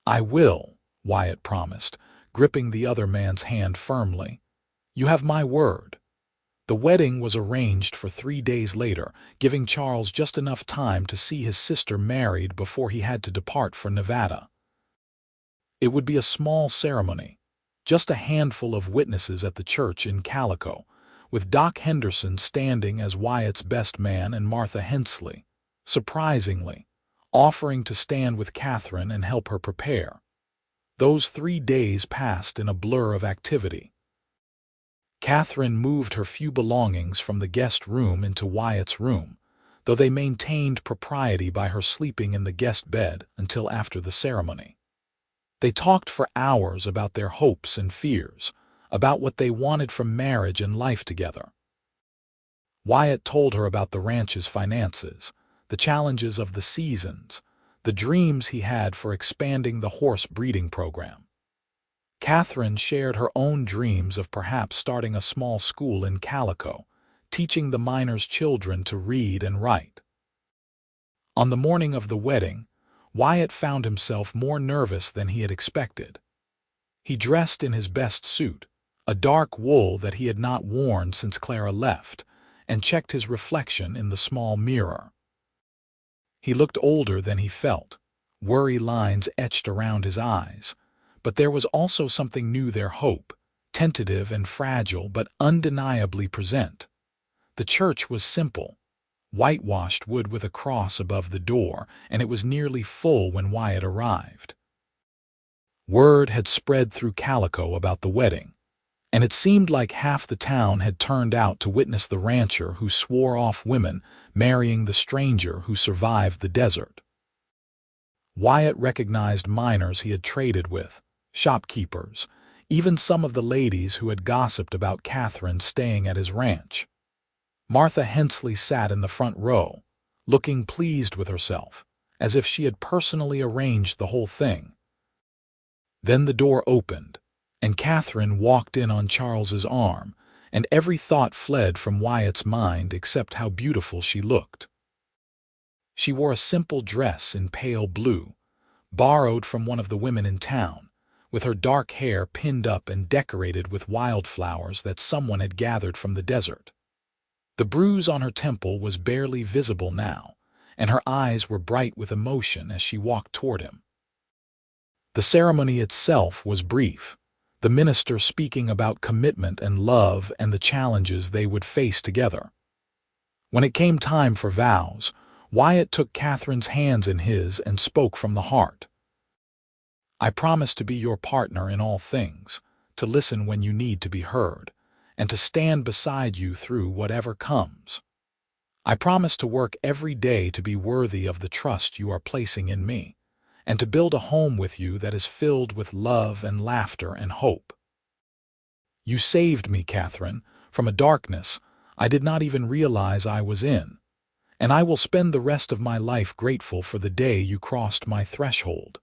I will, Wyatt promised, gripping the other man's hand firmly. You have my word. The wedding was arranged for 3 days later, giving Charles just enough time to see his sister married before he had to depart for Nevada. It would be a small ceremony, just a handful of witnesses at the church in Calico, with Doc Henderson standing as Wyatt's best man and Martha Hensley, surprisingly, offering to stand with Catherine and help her prepare. Those 3 days passed in a blur of activity. Catherine moved her few belongings from the guest room into Wyatt's room, though they maintained propriety by her sleeping in the guest bed until after the ceremony. They talked for hours about their hopes and fears, about what they wanted from marriage and life together. Wyatt told her about the ranch's finances, the challenges of the seasons, the dreams he had for expanding the horse breeding program. Catherine shared her own dreams of perhaps starting a small school in Calico, teaching the miners' children to read and write. On the morning of the wedding, Wyatt found himself more nervous than he had expected. He dressed in his best suit, a dark wool that he had not worn since Clara left, and checked his reflection in the small mirror. He looked older than he felt, worry lines etched around his eyes, but there was also something new there, hope, tentative and fragile but undeniably present. The church was simple, whitewashed wood with a cross above the door, and it was nearly full when Wyatt arrived. Word had spread through Calico about the wedding, and it seemed like half the town had turned out to witness the rancher who swore off women marrying the stranger who survived the desert. Wyatt recognized miners he had traded with, shopkeepers, even some of the ladies who had gossiped about Catherine staying at his ranch. Martha Hensley sat in the front row, looking pleased with herself, as if she had personally arranged the whole thing. Then the door opened, and Catherine walked in on Charles's arm, and every thought fled from Wyatt's mind except how beautiful she looked. She wore a simple dress in pale blue, borrowed from one of the women in town, with her dark hair pinned up and decorated with wildflowers that someone had gathered from the desert. The bruise on her temple was barely visible now, and her eyes were bright with emotion as she walked toward him. The ceremony itself was brief, the minister speaking about commitment and love and the challenges they would face together. When it came time for vows, Wyatt took Catherine's hands in his and spoke from the heart. "I promise to be your partner in all things, to listen when you need to be heard, and to stand beside you through whatever comes. I promise to work every day to be worthy of the trust you are placing in me, and to build a home with you that is filled with love and laughter and hope. You saved me, Catherine, from a darkness I did not even realize I was in, and I will spend the rest of my life grateful for the day you crossed my threshold."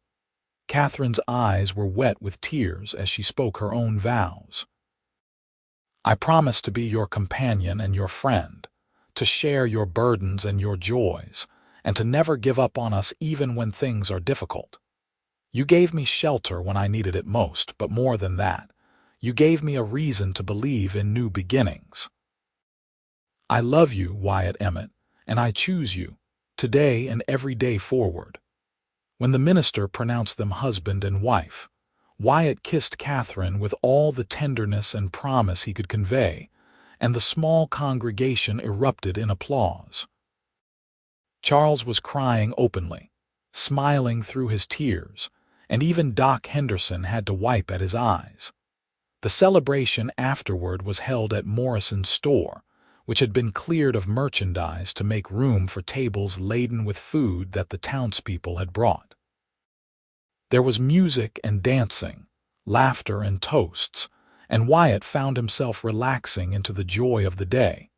Catherine's eyes were wet with tears as she spoke her own vows. "I promise to be your companion and your friend, to share your burdens and your joys, and to never give up on us even when things are difficult. You gave me shelter when I needed it most, but more than that, you gave me a reason to believe in new beginnings. I love you, Wyatt Emmett, and I choose you, today and every day forward." When the minister pronounced them husband and wife, Wyatt kissed Catherine with all the tenderness and promise he could convey, and the small congregation erupted in applause. Charles was crying openly, smiling through his tears, and even Doc Henderson had to wipe at his eyes. The celebration afterward was held at Morrison's store, which had been cleared of merchandise to make room for tables laden with food that the townspeople had brought. There was music and dancing, laughter and toasts, and Wyatt found himself relaxing into the joy of the day,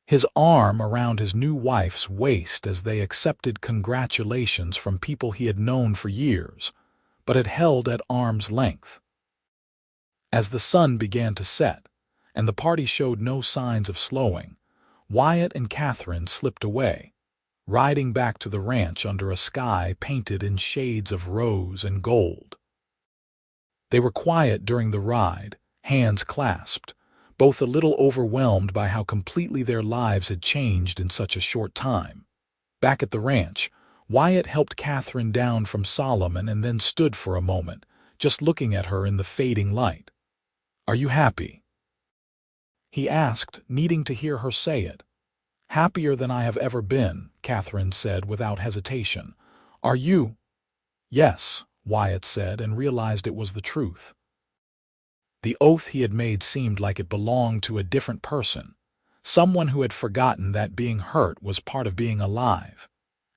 his arm around his new wife's waist as they accepted congratulations from people he had known for years, but had held at arm's length. As the sun began to set, and the party showed no signs of slowing, Wyatt and Catherine slipped away, riding back to the ranch under a sky painted in shades of rose and gold. They were quiet during the ride, hands clasped, both a little overwhelmed by how completely their lives had changed in such a short time. Back at the ranch, Wyatt helped Catherine down from Solomon and then stood for a moment, just looking at her in the fading light. "Are you happy?" he asked, needing to hear her say it. "Happier than I have ever been," Catherine said without hesitation. "Are you?" "Yes," Wyatt said, and realized it was the truth. The oath he had made seemed like it belonged to a different person, someone who had forgotten that being hurt was part of being alive,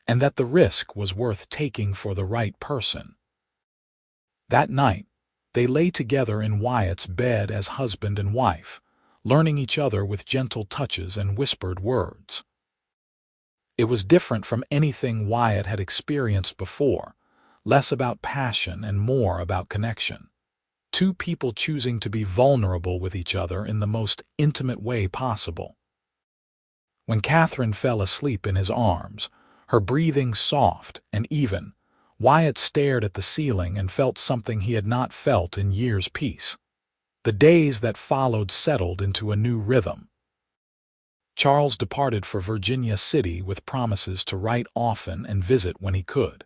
and that the risk was worth taking for the right person. That night, they lay together in Wyatt's bed as husband and wife, learning each other with gentle touches and whispered words. It was different from anything Wyatt had experienced before, less about passion and more about connection. Two people choosing to be vulnerable with each other in the most intimate way possible. When Catherine fell asleep in his arms, her breathing soft and even, Wyatt stared at the ceiling and felt something he had not felt in years' peace. The days that followed settled into a new rhythm. Charles departed for Virginia City with promises to write often and visit when he could,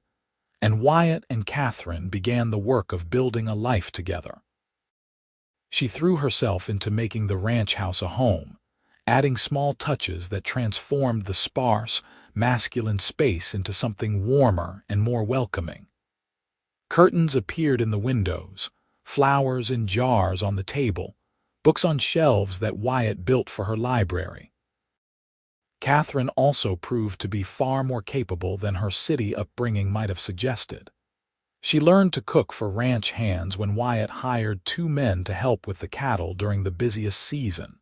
and Wyatt and Catherine began the work of building a life together. She threw herself into making the ranch house a home, adding small touches that transformed the sparse, masculine space into something warmer and more welcoming. Curtains appeared in the windows, flowers in jars on the table, books on shelves that Wyatt built for her library. Catherine also proved to be far more capable than her city upbringing might have suggested. She learned to cook for ranch hands when Wyatt hired 2 men to help with the cattle during the busiest season.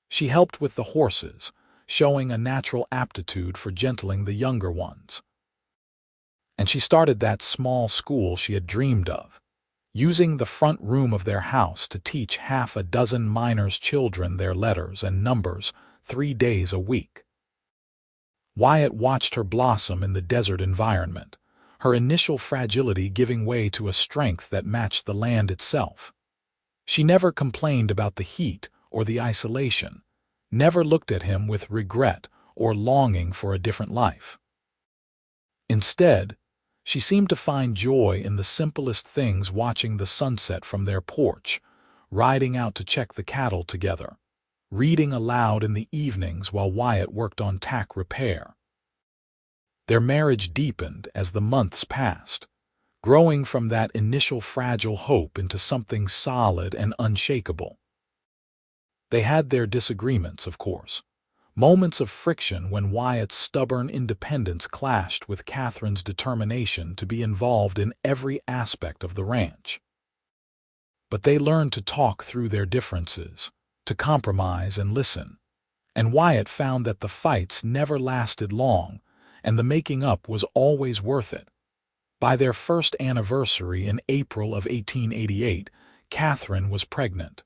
She helped with the horses, showing a natural aptitude for gentling the younger ones. And she started that small school she had dreamed of, using the front room of their house to teach half a dozen miners' children their letters and numbers 3 days a week. Wyatt watched her blossom in the desert environment, her initial fragility giving way to a strength that matched the land itself. She never complained about the heat or the isolation, never looked at him with regret or longing for a different life. Instead, she seemed to find joy in the simplest things, watching the sunset from their porch, riding out to check the cattle together, reading aloud in the evenings while Wyatt worked on tack repair. Their marriage deepened as the months passed, growing from that initial fragile hope into something solid and unshakable. They had their disagreements, of course, moments of friction when Wyatt's stubborn independence clashed with Catherine's determination to be involved in every aspect of the ranch. But they learned to talk through their differences, to compromise and listen, and Wyatt found that the fights never lasted long, and the making up was always worth it. By their first anniversary in April of 1888, Catherine was pregnant.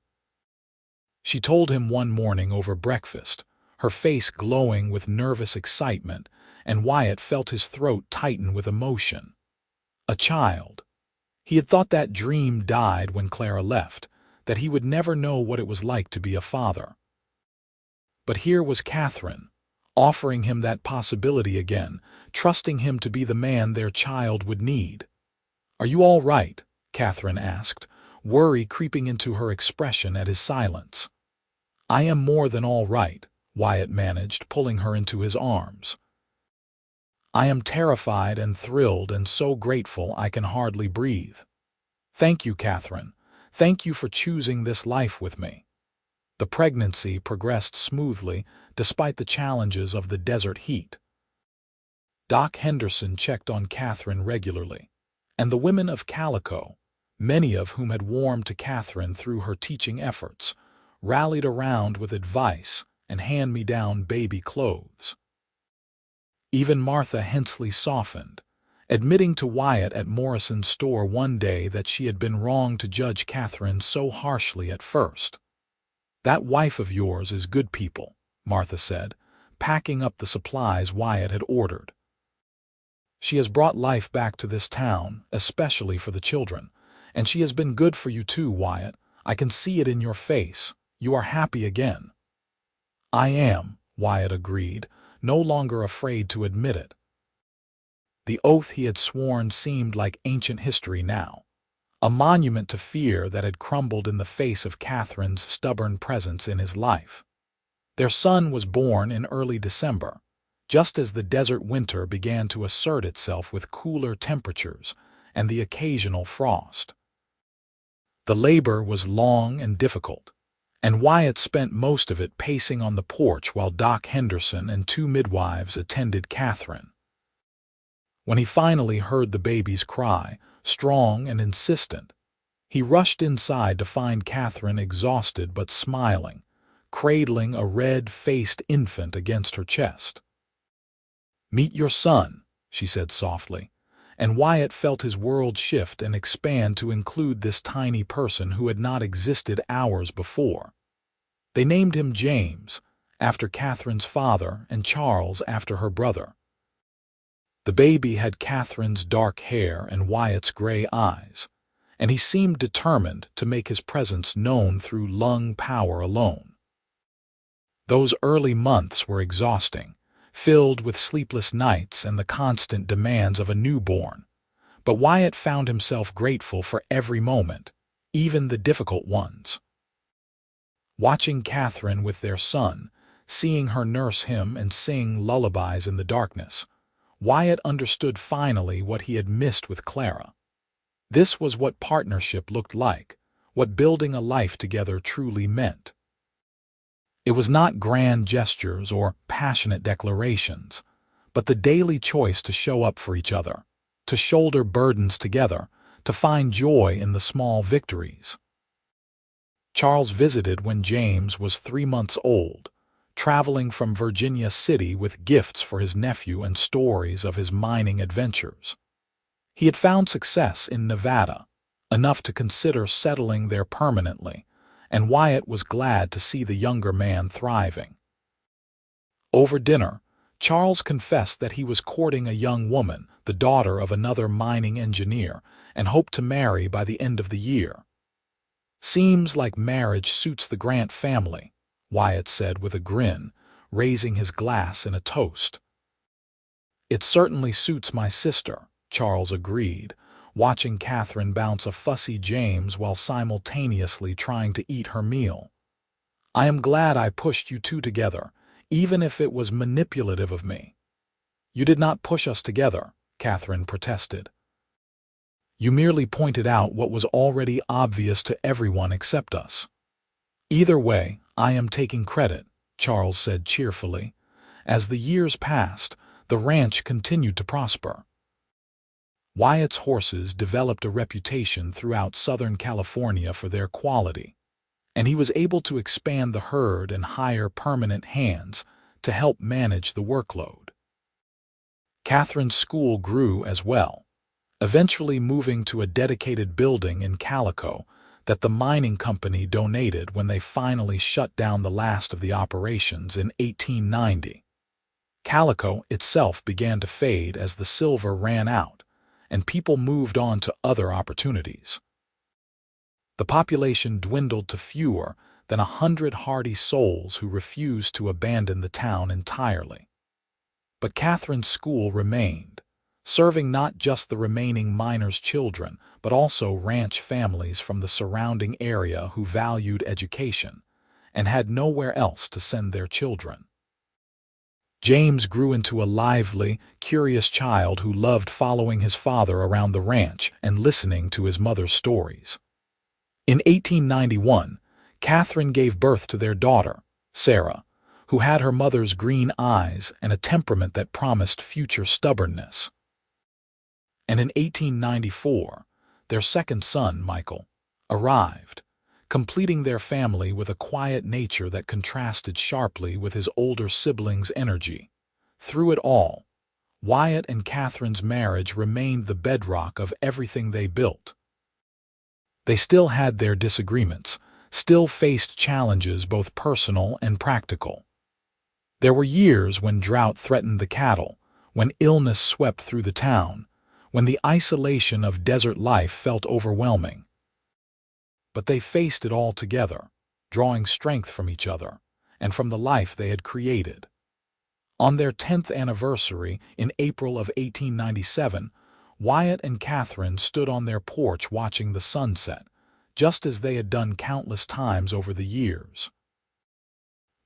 She told him one morning over breakfast, her face glowing with nervous excitement, and Wyatt felt his throat tighten with emotion. A child. He had thought that dream died when Clara left, that he would never know what it was like to be a father. But here was Catherine, offering him that possibility again, trusting him to be the man their child would need. "Are you all right?" Catherine asked, worry creeping into her expression at his silence. "I am more than all right," Wyatt managed, pulling her into his arms. "I am terrified and thrilled and so grateful I can hardly breathe. Thank you, Catherine. Thank you for choosing this life with me." The pregnancy progressed smoothly despite the challenges of the desert heat. Doc Henderson checked on Catherine regularly, and the women of Calico, many of whom had warmed to Catherine through her teaching efforts, rallied around with advice and hand-me-down baby clothes. Even Martha Hensley softened, admitting to Wyatt at Morrison's store one day that she had been wrong to judge Catherine so harshly at first. "That wife of yours is good people," Martha said, packing up the supplies Wyatt had ordered. "She has brought life back to this town, especially for the children, and she has been good for you too, Wyatt. I can see it in your face. You are happy again." "I am," Wyatt agreed, no longer afraid to admit it. The oath he had sworn seemed like ancient history now, a monument to fear that had crumbled in the face of Catherine's stubborn presence in his life. Their son was born in early December, just as the desert winter began to assert itself with cooler temperatures and the occasional frost. The labor was long and difficult, and Wyatt spent most of it pacing on the porch while Doc Henderson and two midwives attended Catherine. When he finally heard the baby's cry, strong and insistent, he rushed inside to find Catherine exhausted but smiling, cradling a red-faced infant against her chest. "Meet your son," she said softly, and Wyatt felt his world shift and expand to include this tiny person who had not existed hours before. They named him James, after Catherine's father, and Charles after her brother. The baby had Catherine's dark hair and Wyatt's gray eyes, and he seemed determined to make his presence known through lung power alone. Those early months were exhausting, filled with sleepless nights and the constant demands of a newborn, but Wyatt found himself grateful for every moment, even the difficult ones. Watching Catherine with their son, seeing her nurse him and sing lullabies in the darkness, Wyatt understood finally what he had missed with Clara. This was what partnership looked like, what building a life together truly meant. It was not grand gestures or passionate declarations, but the daily choice to show up for each other, to shoulder burdens together, to find joy in the small victories. Charles visited when James was 3 months old, traveling from Virginia City with gifts for his nephew and stories of his mining adventures. He had found success in Nevada, enough to consider settling there permanently, and Wyatt was glad to see the younger man thriving. Over dinner, Charles confessed that he was courting a young woman, the daughter of another mining engineer, and hoped to marry by the end of the year. "Seems like marriage suits the Grant family," Wyatt said with a grin, raising his glass in a toast. "It certainly suits my sister," Charles agreed, watching Catherine bounce a fussy James while simultaneously trying to eat her meal. "I am glad I pushed you two together, even if it was manipulative of me." "You did not push us together," Catherine protested. "You merely pointed out what was already obvious to everyone except us." "Either way, I am taking credit," Charles said cheerfully. As the years passed, the ranch continued to prosper. Wyatt's horses developed a reputation throughout Southern California for their quality, and he was able to expand the herd and hire permanent hands to help manage the workload. Catherine's school grew as well, eventually moving to a dedicated building in Calico that the mining company donated when they finally shut down the last of the operations in 1890. Calico itself began to fade as the silver ran out, and people moved on to other opportunities. The population dwindled to fewer than 100 hardy souls who refused to abandon the town entirely. But Catherine's school remained, serving not just the remaining miners' children, but also ranch families from the surrounding area who valued education and had nowhere else to send their children. James grew into a lively, curious child who loved following his father around the ranch and listening to his mother's stories. In 1891, Catherine gave birth to their daughter, Sarah, who had her mother's green eyes and a temperament that promised future stubbornness. And in 1894, their second son, Michael, arrived, completing their family with a quiet nature that contrasted sharply with his older siblings' energy. Through it all, Wyatt and Catherine's marriage remained the bedrock of everything they built. They still had their disagreements, still faced challenges both personal and practical. There were years when drought threatened the cattle, when illness swept through the town, when the isolation of desert life felt overwhelming. But they faced it all together, drawing strength from each other and from the life they had created. On their 10th anniversary in April of 1897, Wyatt and Catherine stood on their porch watching the sunset, just as they had done countless times over the years.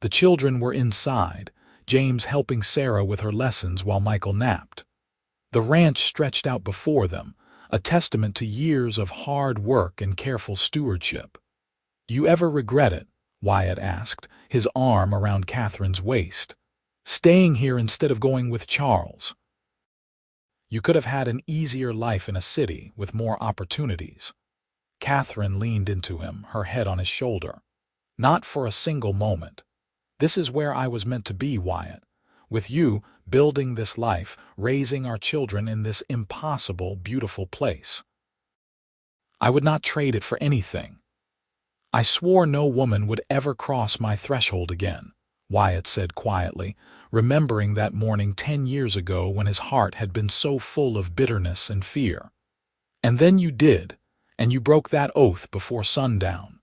The children were inside, James helping Sarah with her lessons while Michael napped. The ranch stretched out before them, a testament to years of hard work and careful stewardship. "You ever regret it?" Wyatt asked, his arm around Catherine's waist. "Staying here instead of going with Charles?" "You could have had an easier life in a city with more opportunities." Catherine leaned into him, her head on his shoulder. "Not for a single moment. This is where I was meant to be, Wyatt. With you, building this life, raising our children in this impossible, beautiful place. I would not trade it for anything." "I swore no woman would ever cross my threshold again," Wyatt said quietly, remembering that morning 10 years ago when his heart had been so full of bitterness and fear. "And then you did, and you broke that oath before sundown."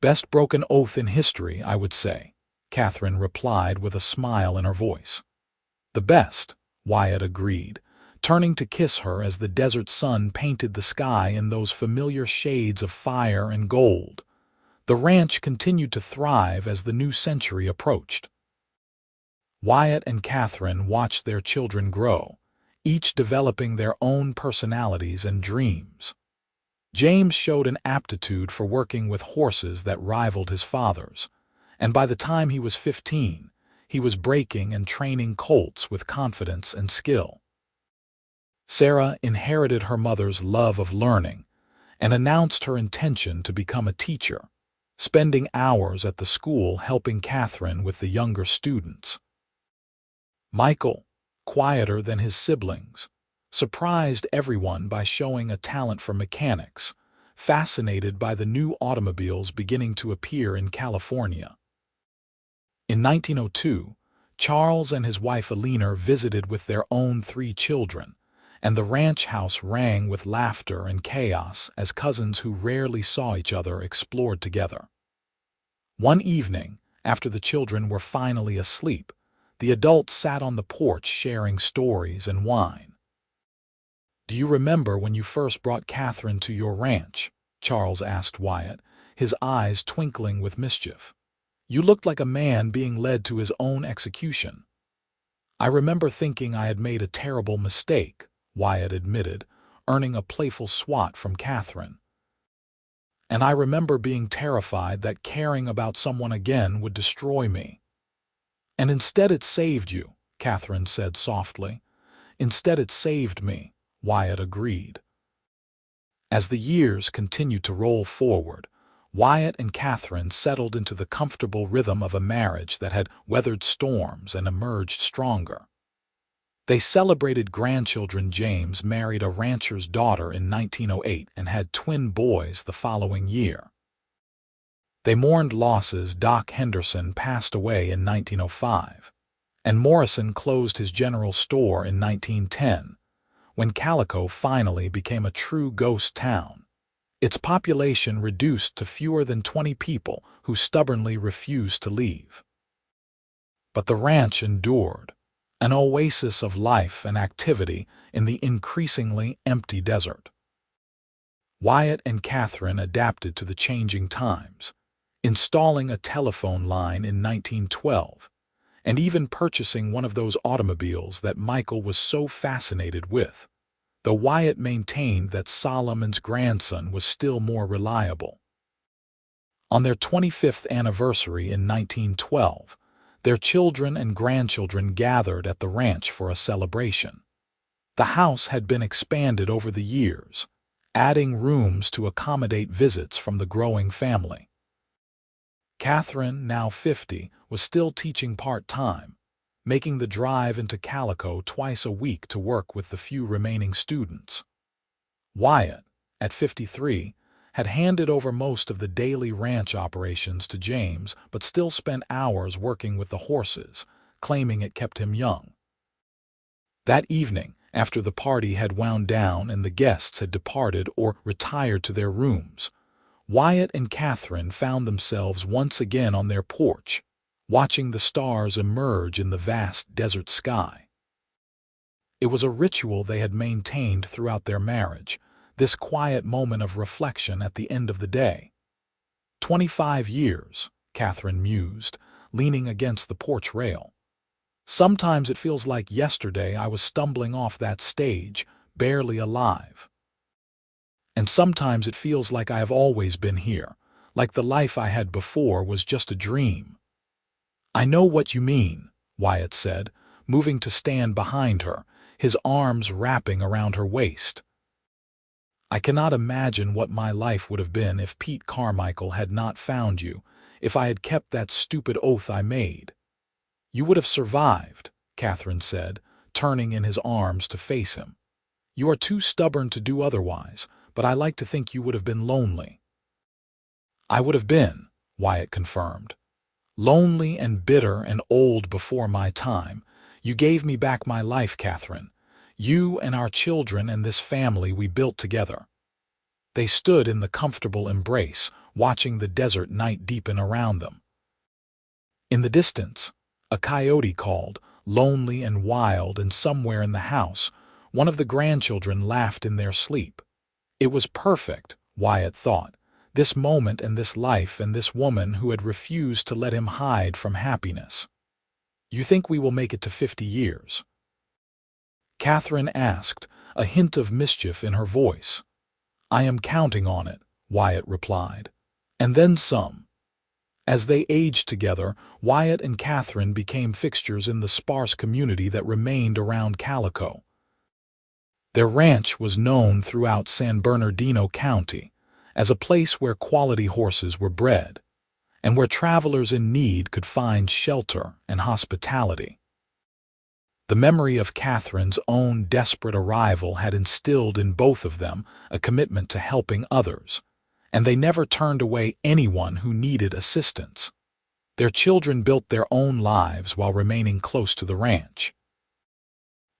"Best broken oath in history, I would say," Catherine replied with a smile in her voice. "The best," Wyatt agreed, turning to kiss her as the desert sun painted the sky in those familiar shades of fire and gold. The ranch continued to thrive as the new century approached. Wyatt and Catherine watched their children grow, each developing their own personalities and dreams. James showed an aptitude for working with horses that rivaled his father's, and by the time he was 15, he was breaking and training colts with confidence and skill. Sarah inherited her mother's love of learning and announced her intention to become a teacher, spending hours at the school helping Catherine with the younger students. Michael, quieter than his siblings, surprised everyone by showing a talent for mechanics, fascinated by the new automobiles beginning to appear in California. In 1902, Charles and his wife Alina visited with their own 3 children, and the ranch house rang with laughter and chaos as cousins who rarely saw each other explored together. One evening, after the children were finally asleep, the adults sat on the porch sharing stories and wine. "Do you remember when you first brought Catherine to your ranch?" Charles asked Wyatt, his eyes twinkling with mischief. "You looked like a man being led to his own execution." "I remember thinking I had made a terrible mistake," Wyatt admitted, earning a playful swat from Catherine. "And I remember being terrified that caring about someone again would destroy me." "And instead it saved you," Catherine said softly. "Instead it saved me," Wyatt agreed. As the years continued to roll forward, Wyatt and Catherine settled into the comfortable rhythm of a marriage that had weathered storms and emerged stronger. They celebrated grandchildren. James married a rancher's daughter in 1908 and had twin boys the following year. They mourned losses. Doc Henderson passed away in 1905, and Morrison closed his general store in 1910, when Calico finally became a true ghost town. Its population reduced to fewer than 20 people who stubbornly refused to leave. But the ranch endured, an oasis of life and activity in the increasingly empty desert. Wyatt and Catherine adapted to the changing times, installing a telephone line in 1912, and even purchasing one of those automobiles that Michael was so fascinated with, though Wyatt maintained that Solomon's grandson was still more reliable. On their 25th anniversary in 1912, their children and grandchildren gathered at the ranch for a celebration. The house had been expanded over the years, adding rooms to accommodate visits from the growing family. Catherine, now 50, was still teaching part-time, making the drive into Calico twice a week to work with the few remaining students. Wyatt, at 53, had handed over most of the daily ranch operations to James but still spent hours working with the horses, claiming it kept him young. That evening, after the party had wound down and the guests had departed or retired to their rooms, Wyatt and Catherine found themselves once again on their porch, watching the stars emerge in the vast desert sky. It was a ritual they had maintained throughout their marriage, this quiet moment of reflection at the end of the day. 25 years, Catherine mused, leaning against the porch rail. Sometimes it feels like yesterday I was stumbling off that stage, barely alive. And sometimes it feels like I have always been here, like the life I had before was just a dream. I know what you mean, Wyatt said, moving to stand behind her, his arms wrapping around her waist. I cannot imagine what my life would have been if Pete Carmichael had not found you, if I had kept that stupid oath I made. You would have survived, Catherine said, turning in his arms to face him. You are too stubborn to do otherwise, but I like to think you would have been lonely. I would have been, Wyatt confirmed. Lonely and bitter and old before my time. You gave me back my life, Catherine. You and our children and this family we built together. They stood in the comfortable embrace, watching the desert night deepen around them. In the distance, a coyote called, lonely and wild, and somewhere in the house, one of the grandchildren laughed in their sleep. It was perfect, Wyatt thought, this moment and this life and this woman who had refused to let him hide from happiness. You think we will make it to 50 years? Catherine asked, a hint of mischief in her voice. I am counting on it, Wyatt replied. And then some. As they aged together, Wyatt and Catherine became fixtures in the sparse community that remained around Calico. Their ranch was known throughout San Bernardino County as a place where quality horses were bred, and where travelers in need could find shelter and hospitality. The memory of Catherine's own desperate arrival had instilled in both of them a commitment to helping others, and they never turned away anyone who needed assistance. Their children built their own lives while remaining close to the ranch.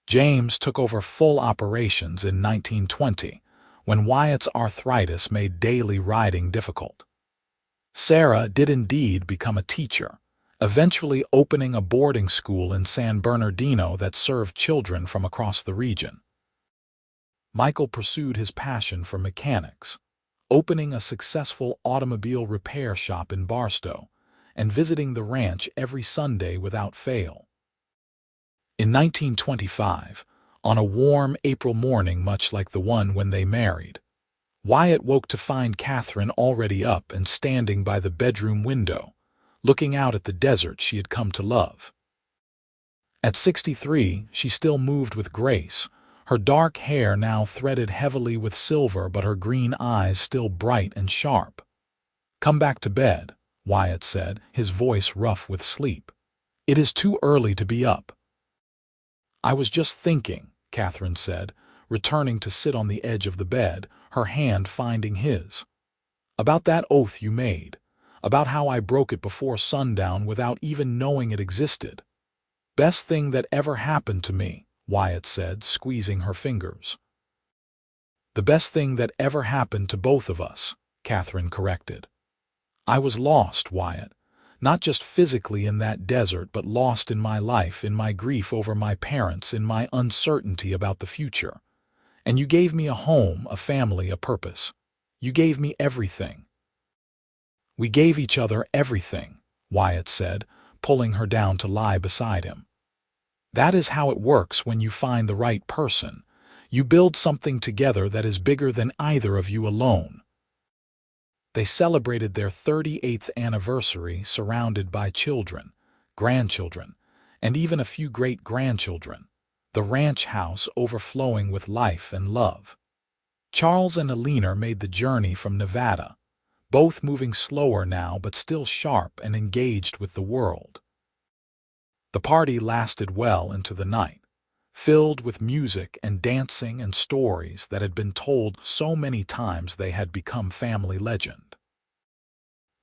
James took over full operations in 1920, when Wyatt's arthritis made daily riding difficult. Sarah did indeed become a teacher, eventually opening a boarding school in San Bernardino that served children from across the region. Michael pursued his passion for mechanics, opening a successful automobile repair shop in Barstow and visiting the ranch every Sunday without fail. In 1925, on a warm April morning much like the one when they married, Wyatt woke to find Catherine already up and standing by the bedroom window, looking out at the desert she had come to love. At 63, she still moved with grace, her dark hair now threaded heavily with silver but her green eyes still bright and sharp. Come back to bed, Wyatt said, his voice rough with sleep. It is too early to be up. I was just thinking, Catherine said, returning to sit on the edge of the bed, her hand finding his. About that oath you made, about how I broke it before sundown without even knowing it existed. Best thing that ever happened to me, Wyatt said, squeezing her fingers. The best thing that ever happened to both of us, Catherine corrected. I was lost, Wyatt, not just physically in that desert, but lost in my life, in my grief over my parents, in my uncertainty about the future. And you gave me a home, a family, a purpose. You gave me everything. We gave each other everything, Wyatt said, pulling her down to lie beside him. That is how it works when you find the right person. You build something together that is bigger than either of you alone. They celebrated their 38th anniversary surrounded by children, grandchildren, and even a few great-grandchildren, the ranch house overflowing with life and love. Charles and Alina made the journey from Nevada, both moving slower now but still sharp and engaged with the world. The party lasted well into the night, filled with music and dancing and stories that had been told so many times they had become family legend.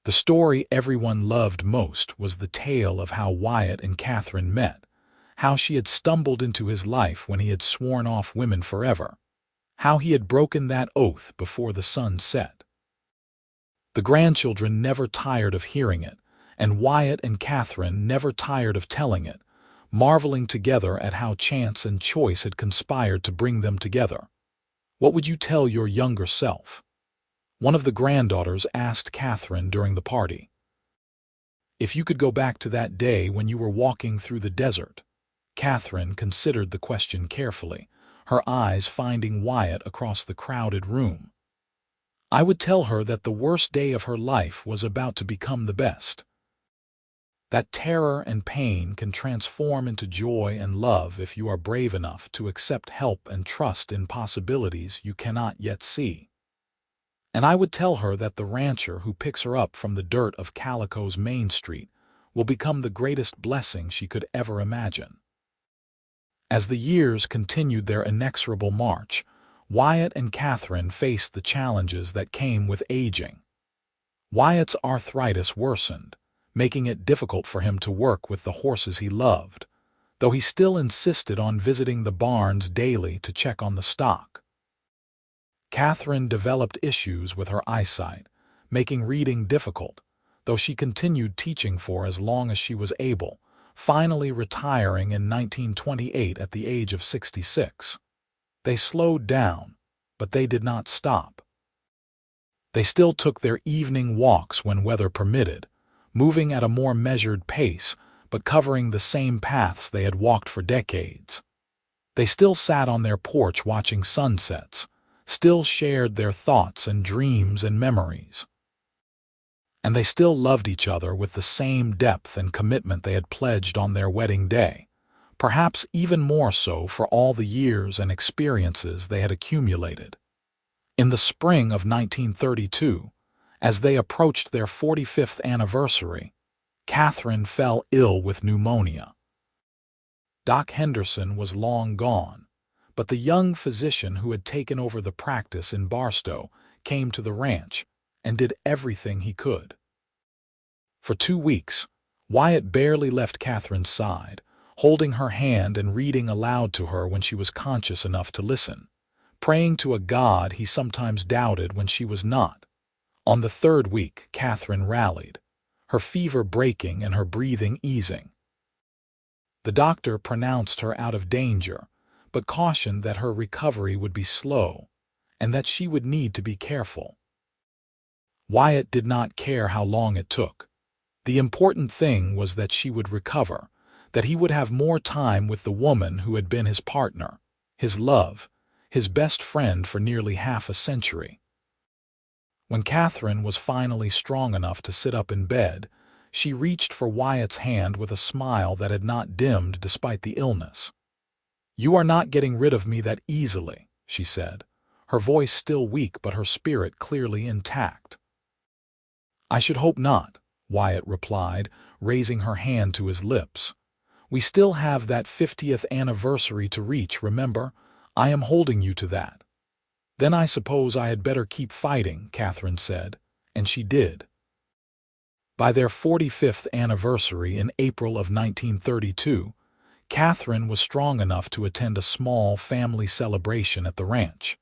The story everyone loved most was the tale of how Wyatt and Catherine met, how she had stumbled into his life when he had sworn off women forever, how he had broken that oath before the sun set. The grandchildren never tired of hearing it, and Wyatt and Catherine never tired of telling it, marveling together at how chance and choice had conspired to bring them together. "What would you tell your younger self?" one of the granddaughters asked Catherine during the party. "If you could go back to that day when you were walking through the desert." Catherine considered the question carefully, her eyes finding Wyatt across the crowded room. "I would tell her that the worst day of her life was about to become the best. That terror and pain can transform into joy and love if you are brave enough to accept help and trust in possibilities you cannot yet see. And I would tell her that the rancher who picks her up from the dirt of Calico's Main Street will become the greatest blessing she could ever imagine." As the years continued their inexorable march, Wyatt and Catherine faced the challenges that came with aging. Wyatt's arthritis worsened, making it difficult for him to work with the horses he loved, though he still insisted on visiting the barns daily to check on the stock. Catherine developed issues with her eyesight, making reading difficult, though she continued teaching for as long as she was able, finally retiring in 1928 at the age of 66. They slowed down, but they did not stop. They still took their evening walks when weather permitted, moving at a more measured pace, but covering the same paths they had walked for decades. They still sat on their porch watching sunsets, still shared their thoughts and dreams and memories. And they still loved each other with the same depth and commitment they had pledged on their wedding day, perhaps even more so for all the years and experiences they had accumulated. In the spring of 1932, as they approached their 45th anniversary, Catherine fell ill with pneumonia. Doc Henderson was long gone, but the young physician who had taken over the practice in Barstow came to the ranch and did everything he could. For 2 weeks, Wyatt barely left Catherine's side, holding her hand and reading aloud to her when she was conscious enough to listen, praying to a God he sometimes doubted when she was not. On the 3rd week, Catherine rallied, her fever breaking and her breathing easing. The doctor pronounced her out of danger, but cautioned that her recovery would be slow and that she would need to be careful. Wyatt did not care how long it took. The important thing was that she would recover, that he would have more time with the woman who had been his partner, his love, his best friend for nearly half a century. When Catherine was finally strong enough to sit up in bed, she reached for Wyatt's hand with a smile that had not dimmed despite the illness. "You are not getting rid of me that easily," she said, her voice still weak but her spirit clearly intact. "I should hope not," Wyatt replied, raising her hand to his lips. "We still have that 50th anniversary to reach, remember? I am holding you to that." "Then I suppose I had better keep fighting," Catherine said, and she did. By their 45th anniversary in April of 1932, Catherine was strong enough to attend a small family celebration at the ranch.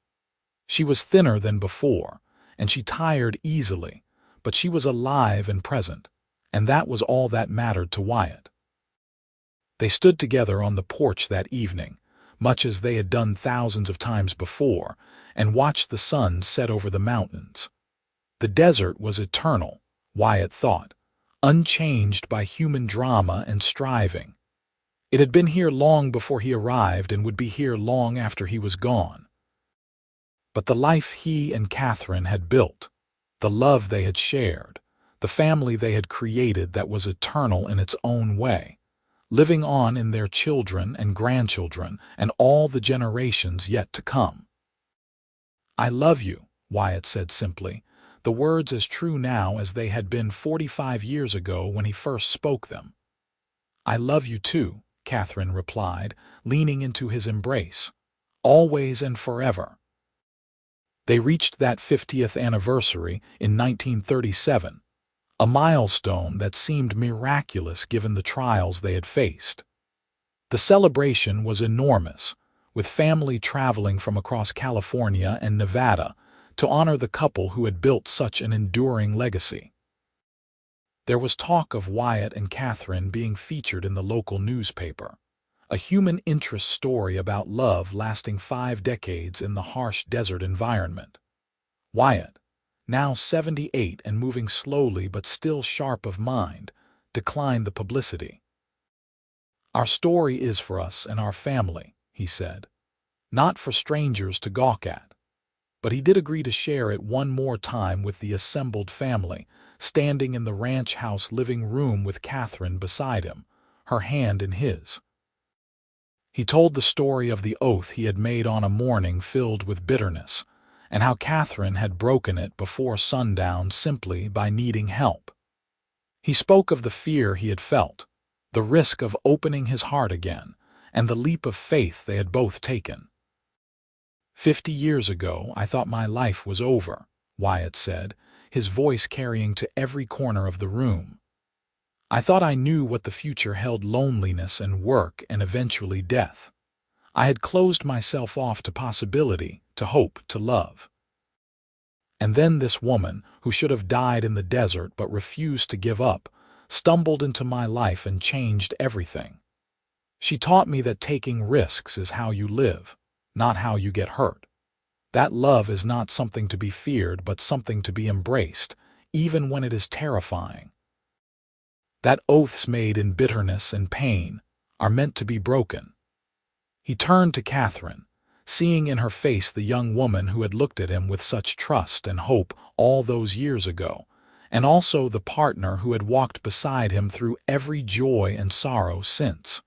She was thinner than before, and she tired easily, but she was alive and present, and that was all that mattered to Wyatt. They stood together on the porch that evening, much as they had done thousands of times before, and watched the sun set over the mountains. The desert was eternal, Wyatt thought, unchanged by human drama and striving. It had been here long before he arrived and would be here long after he was gone. But the life he and Catherine had built, the love they had shared, the family they had created that was eternal in its own way, living on in their children and grandchildren and all the generations yet to come. "I love you," Wyatt said simply, the words as true now as they had been 45 years ago when he first spoke them. "I love you too," Catherine replied, leaning into his embrace. "Always and forever." They reached that 50th anniversary in 1937, a milestone that seemed miraculous given the trials they had faced. The celebration was enormous, with family traveling from across California and Nevada to honor the couple who had built such an enduring legacy. There was talk of Wyatt and Catherine being featured in the local newspaper, a human interest story about love lasting 5 decades in the harsh desert environment. Wyatt, now 78 and moving slowly but still sharp of mind, declined the publicity. "Our story is for us and our family," he said, "not for strangers to gawk at." But he did agree to share it one more time with the assembled family, standing in the ranch house living room with Catherine beside him, her hand in his. He told the story of the oath he had made on a morning filled with bitterness, and how Catherine had broken it before sundown simply by needing help. He spoke of the fear he had felt, the risk of opening his heart again, and the leap of faith they had both taken. "50 years ago, I thought my life was over," Wyatt said, his voice carrying to every corner of the room. "I thought I knew what the future held: loneliness and work and eventually death. I had closed myself off to possibility, to hope, to love. And then this woman, who should have died in the desert but refused to give up, stumbled into my life and changed everything. She taught me that taking risks is how you live, not how you get hurt. That love is not something to be feared but something to be embraced, even when it is terrifying. That oaths made in bitterness and pain are meant to be broken." He turned to Catherine, seeing in her face the young woman who had looked at him with such trust and hope all those years ago, and also the partner who had walked beside him through every joy and sorrow since.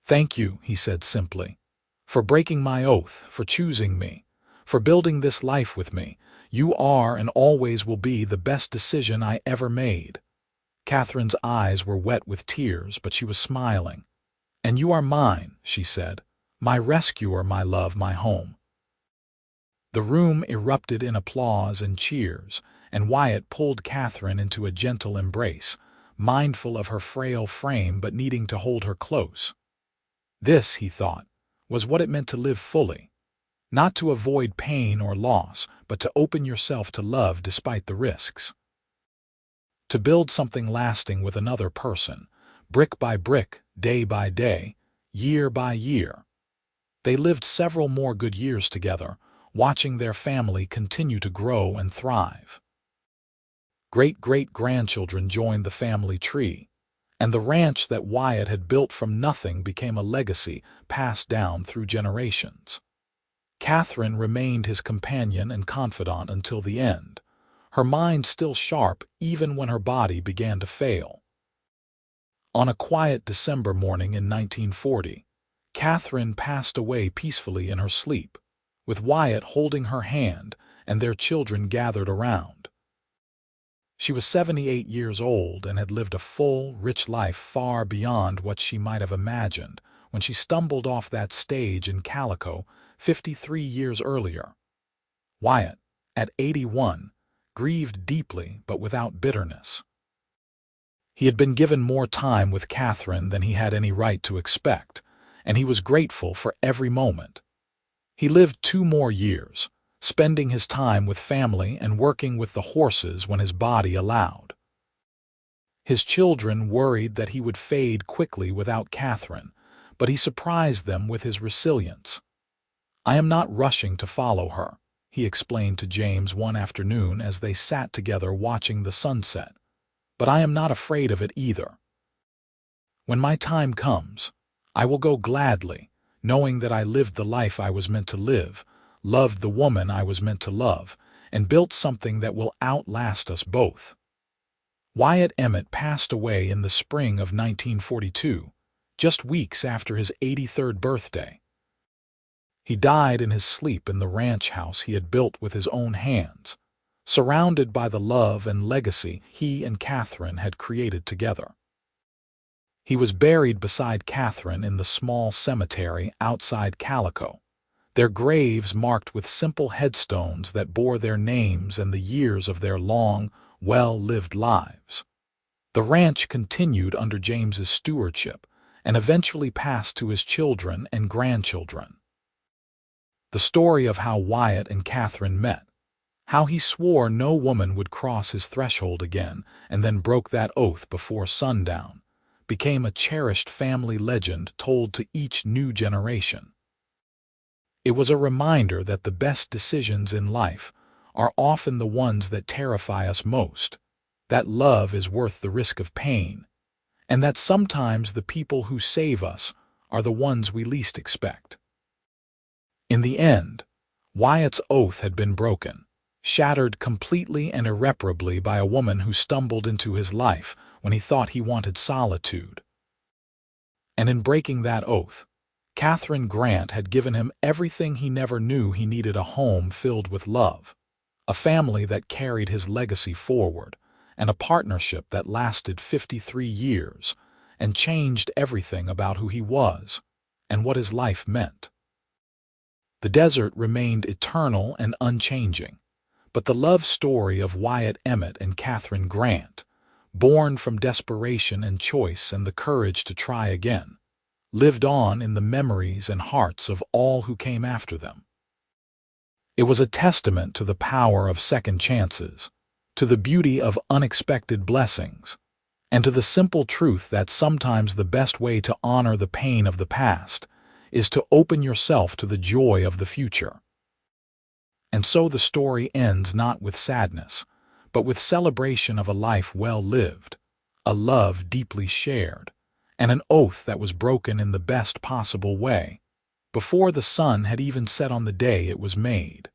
"Thank you," he said simply, "for breaking my oath, for choosing me, for building this life with me. You are and always will be the best decision I ever made." Catherine's eyes were wet with tears, but she was smiling. "And you are mine," she said, "my rescuer, my love, my home." The room erupted in applause and cheers, and Wyatt pulled Catherine into a gentle embrace, mindful of her frail frame but needing to hold her close. This, he thought, was what it meant to live fully. Not to avoid pain or loss, but to open yourself to love despite the risks. To build something lasting with another person, brick by brick, day by day, year by year. They lived several more good years together, watching their family continue to grow and thrive. Great-great-grandchildren joined the family tree, and the ranch that Wyatt had built from nothing became a legacy passed down through generations. Catherine remained his companion and confidant until the end, her mind still sharp even when her body began to fail. On a quiet December morning in 1940, Catherine passed away peacefully in her sleep, with Wyatt holding her hand and their children gathered around. She was 78 years old and had lived a full, rich life far beyond what she might have imagined when she stumbled off that stage in Calico 53 years earlier. Wyatt, at 81, grieved deeply but without bitterness. He had been given more time with Catherine than he had any right to expect, and he was grateful for every moment. He lived 2 more years, spending his time with family and working with the horses when his body allowed. His children worried that he would fade quickly without Catherine, but he surprised them with his resilience. "I am not rushing to follow her," he explained to James one afternoon as they sat together watching the sunset. "But I am not afraid of it either. When my time comes, I will go gladly, knowing that I lived the life I was meant to live, loved the woman I was meant to love, and built something that will outlast us both." Wyatt Emmett passed away in the spring of 1942, just weeks after his 83rd birthday. He died in his sleep in the ranch house he had built with his own hands, surrounded by the love and legacy he and Catherine had created together. He was buried beside Catherine in the small cemetery outside Calico, their graves marked with simple headstones that bore their names and the years of their long, well-lived lives. The ranch continued under James's stewardship and eventually passed to his children and grandchildren. The story of how Wyatt and Catherine met, How he swore no woman would cross his threshold again, and then broke that oath before sundown, became a cherished family legend told to each new generation. It was a reminder that the best decisions in life are often the ones that terrify us most, that love is worth the risk of pain, and that sometimes the people who save us are the ones we least expect. In the end, Wyatt's oath had been broken, shattered completely and irreparably by a woman who stumbled into his life when he thought he wanted solitude. And in breaking that oath, Catherine Grant had given him everything he never knew he needed: a home filled with love, a family that carried his legacy forward, and a partnership that lasted 53 years and changed everything about who he was and what his life meant. The desert remained eternal and unchanging, but the love story of Wyatt Emmett and Catherine Grant, born from desperation and choice and the courage to try again, lived on in the memories and hearts of all who came after them. It was a testament to the power of second chances, to the beauty of unexpected blessings, and to the simple truth that sometimes the best way to honor the pain of the past is to open yourself to the joy of the future. And so the story ends not with sadness, but with celebration of a life well lived, a love deeply shared, and an oath that was broken in the best possible way, before the sun had even set on the day it was made.